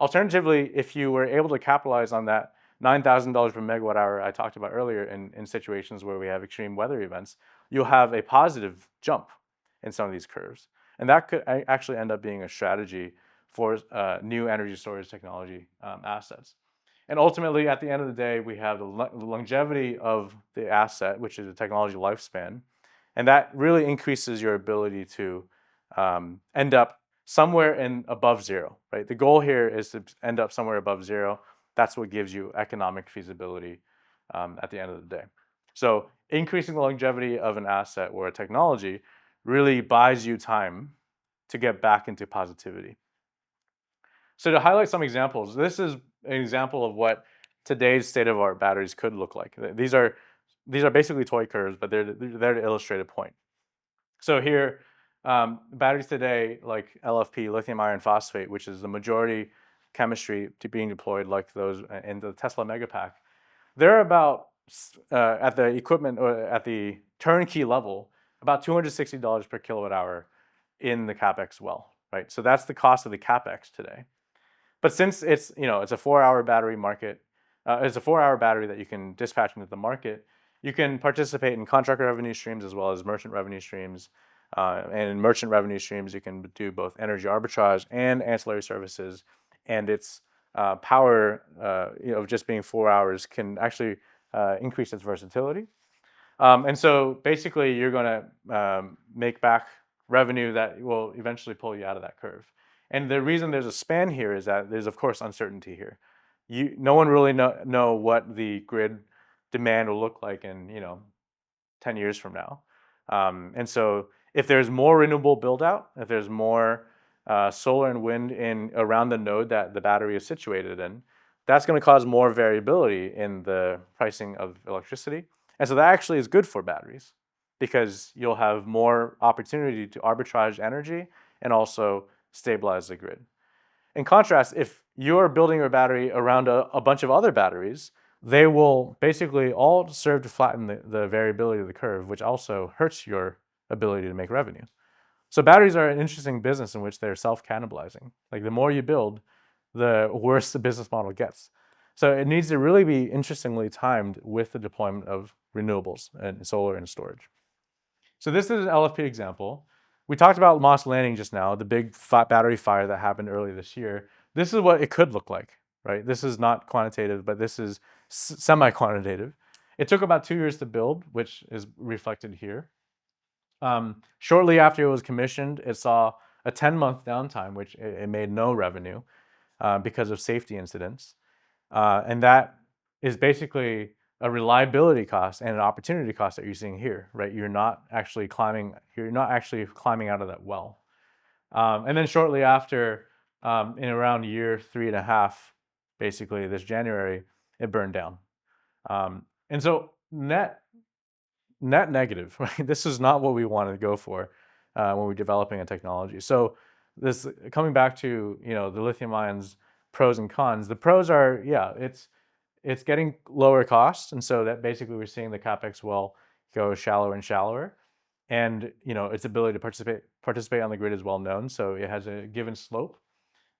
Alternatively, if you were able to capitalize on that $9,000 per megawatt hour I talked about earlier in situations where we have extreme weather events, you'll have a positive jump in some of these curves. And that could actually end up being a strategy for new energy storage technology assets. And ultimately, at the end of the day, we have the longevity of the asset, which is the technology lifespan. And that really increases your ability to end up somewhere above zero, right? The goal here is to end up somewhere above zero. That's what gives you economic feasibility at the end of the day. So increasing the longevity of an asset or a technology really buys you time to get back into positivity. So to highlight some examples, this is an example of what today's state-of-the-art batteries could look like. These are basically toy curves, but they're there to illustrate a point. So here, batteries today, like LFP, lithium iron phosphate, which is the majority chemistry being deployed, like those in the Tesla Megapack, they're about at the equipment or at the turnkey level, about $260 per kilowatt hour in the CapEx well, right? So that's the cost of the CapEx today. But since it's a 4-hour battery market, it's a 4-hour battery that you can dispatch into the market. You can participate in contract revenue streams as well as merchant revenue streams. And in merchant revenue streams, you can do both energy arbitrage and ancillary services. And its power, of just being 4 hours can actually increase its versatility. And so basically, you're going to make back revenue that will eventually pull you out of that curve. And the reason there's a span here is that there's, of course, uncertainty here. No one really know what the grid demand will look like in 10 years from now. And so if there's more renewable build out, if there's more solar and wind in around the node that the battery is situated in, that's going to cause more variability in the pricing of electricity. And so that actually is good for batteries because you'll have more opportunity to arbitrage energy and also stabilize the grid. In contrast, if you're building your battery around a bunch of other batteries, they will basically all serve to flatten the variability of the curve, which also hurts your ability to make revenue. So batteries are an interesting business in which they're self-cannibalizing. Like the more you build, the worse the business model gets. So it needs to really be interestingly timed with the deployment of renewables and solar and storage. So this is an LFP example. We talked about Moss Landing just now, the big battery fire that happened earlier this year. This is what it could look like, right? This is not quantitative, but this is semi-quantitative. It took about 2 years to build, which is reflected here. Shortly after it was commissioned, it saw a 10-month downtime, which it made no revenue because of safety incidents. And that is basically a reliability cost and an opportunity cost that you're seeing here, right? You're not actually climbing out of that well. And then shortly after, in around year 3.5, basically this January, it burned down. And so net negative, right? This is not what we want to go for when we're developing a technology. So this coming back to the lithium ions pros and cons. The pros are, it's getting lower cost, and so that basically we're seeing the capex well go shallower and shallower, and its ability to participate on the grid is well known, so it has a given slope.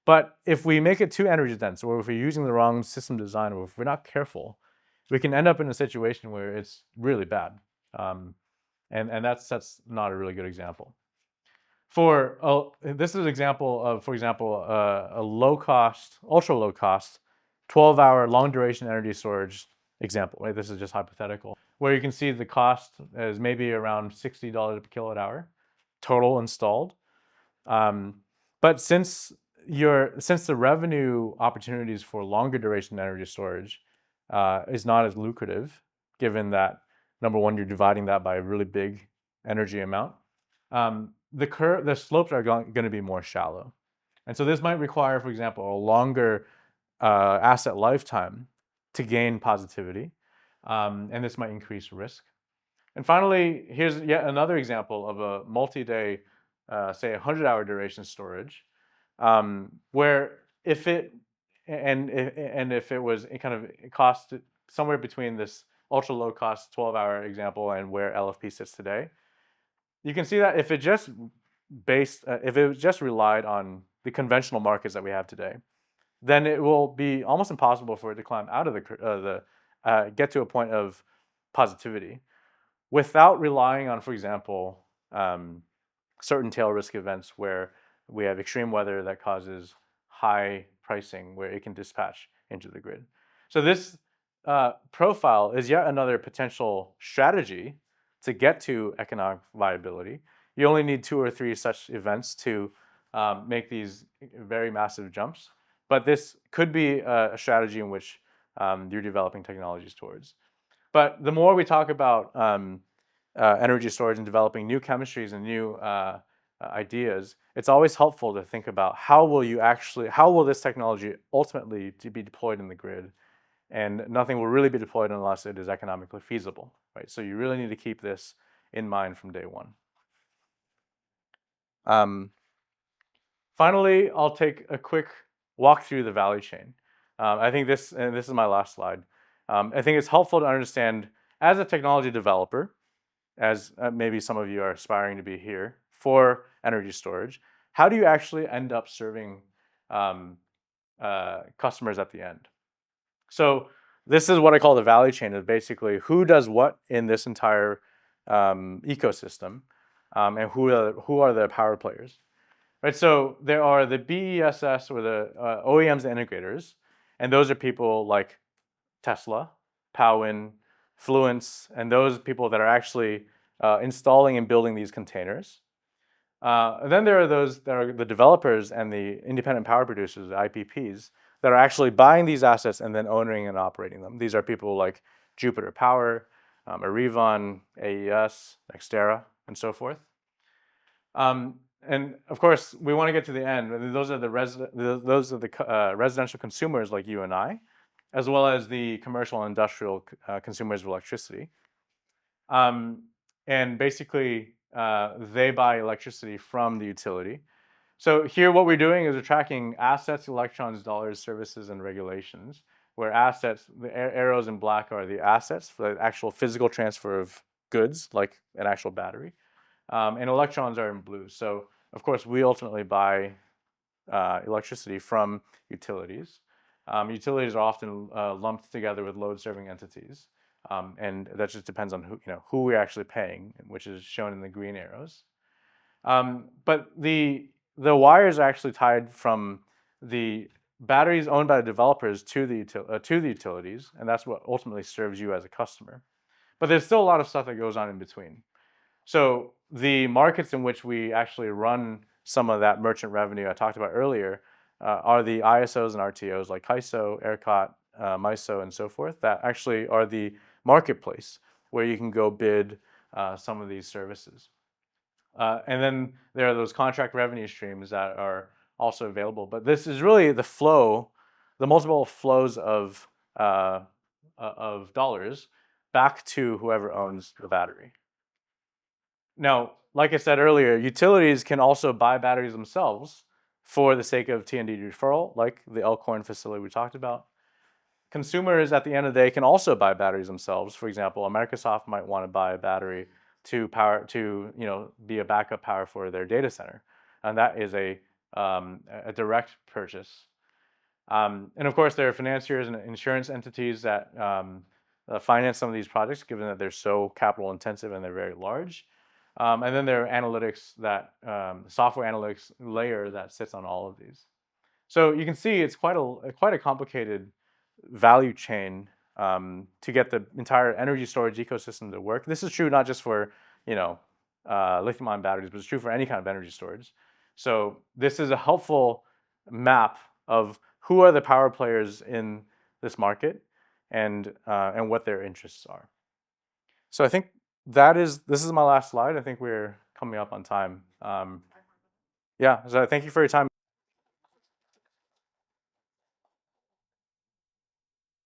But if we make it too energy dense, or if we're using the wrong system design, or if we're not careful, we can end up in a situation where it's really bad, and that's not a really good example. This is an example of, for example, a low-cost, ultra-low-cost, 12-hour long-duration energy storage example. Right? This is just hypothetical, where you can see the cost is maybe around $60 per kilowatt hour, total installed. But since the revenue opportunities for longer duration energy storage is not as lucrative, given that number one, you're dividing that by a really big energy amount. The slopes are going to be more shallow. And so this might require, for example, a longer asset lifetime to gain positivity. And this might increase risk. And finally, here's yet another example of a multi-day, say 100-hour duration storage, where if it cost somewhere between this ultra low cost 12-hour example and where LFP sits today, you can see that if it just relied on the conventional markets that we have today, then it will be almost impossible for it to climb out of get to a point of positivity without relying on, for example, certain tail risk events where we have extreme weather that causes high pricing where it can dispatch into the grid. So this profile is yet another potential strategy to get to economic viability. You only need 2 or 3 such events to make these very massive jumps. But this could be a strategy in which you're developing technologies towards. But the more we talk about energy storage and developing new chemistries and new ideas, it's always helpful to think about how will this technology ultimately be deployed in the grid, and nothing will really be deployed unless it is economically feasible, right? So you really need to keep this in mind from day one. Finally, I'll take a quick walk through the value chain. I think this is my last slide. I think it's helpful to understand as a technology developer, as maybe some of you are aspiring to be here, for energy storage, how do you actually end up serving customers at the end? So this is what I call the value chain, is basically who does what in this entire ecosystem, and who are the power players. Right, so there are the BESS, or the OEMs and integrators, and those are people like Tesla, Powin, Fluence, and those people that are actually installing and building these containers. Then there are those that are the developers and the independent power producers, the IPPs, that are actually buying these assets and then owning and operating them. These are people like Jupiter Power, Arevon, AES, Nextera, and so forth. And of course, we want to get to the end. Those are the residential consumers like you and I, as well as the commercial and industrial consumers of electricity. And basically, they buy electricity from the utility. So here what we're doing is we're tracking assets, electrons, dollars, services, and regulations, where assets, the arrows in black are the assets for the actual physical transfer of goods, like an actual battery. And electrons are in blue. So of course, we ultimately buy electricity from utilities. Utilities are often lumped together with load-serving entities. And that just depends on who we're actually paying, which is shown in the green arrows. But the wires are actually tied from the batteries owned by the developers to the utilities, and that's what ultimately serves you as a customer. But there's still a lot of stuff that goes on in between. So the markets in which we actually run some of that merchant revenue I talked about earlier are the ISOs and RTOs like CAISO, ERCOT, MISO, and so forth, that actually are the marketplace where you can go bid some of these services. And then there are those contract revenue streams that are also available. But this is really the flow, the multiple flows of dollars back to whoever owns the battery. Now, like I said earlier, utilities can also buy batteries themselves for the sake of T&D deferral, like the Elkhorn facility we talked about. Consumers, at the end of the day, can also buy batteries themselves. For example, Microsoft might want to buy a battery to be a backup power for their data center, and that is a direct purchase. And of course, there are financiers and insurance entities that finance some of these projects, given that they're so capital intensive and they're very large. And then there are analytics software analytics layer that sits on all of these. So you can see it's quite a complicated value chain to get the entire energy storage ecosystem to work. This is true not just for lithium-ion batteries, but it's true for any kind of energy storage. So this is a helpful map of who are the power players in this market and what their interests are. So I think this is my last slide. I think we're coming up on time. Yeah, so thank you for your time.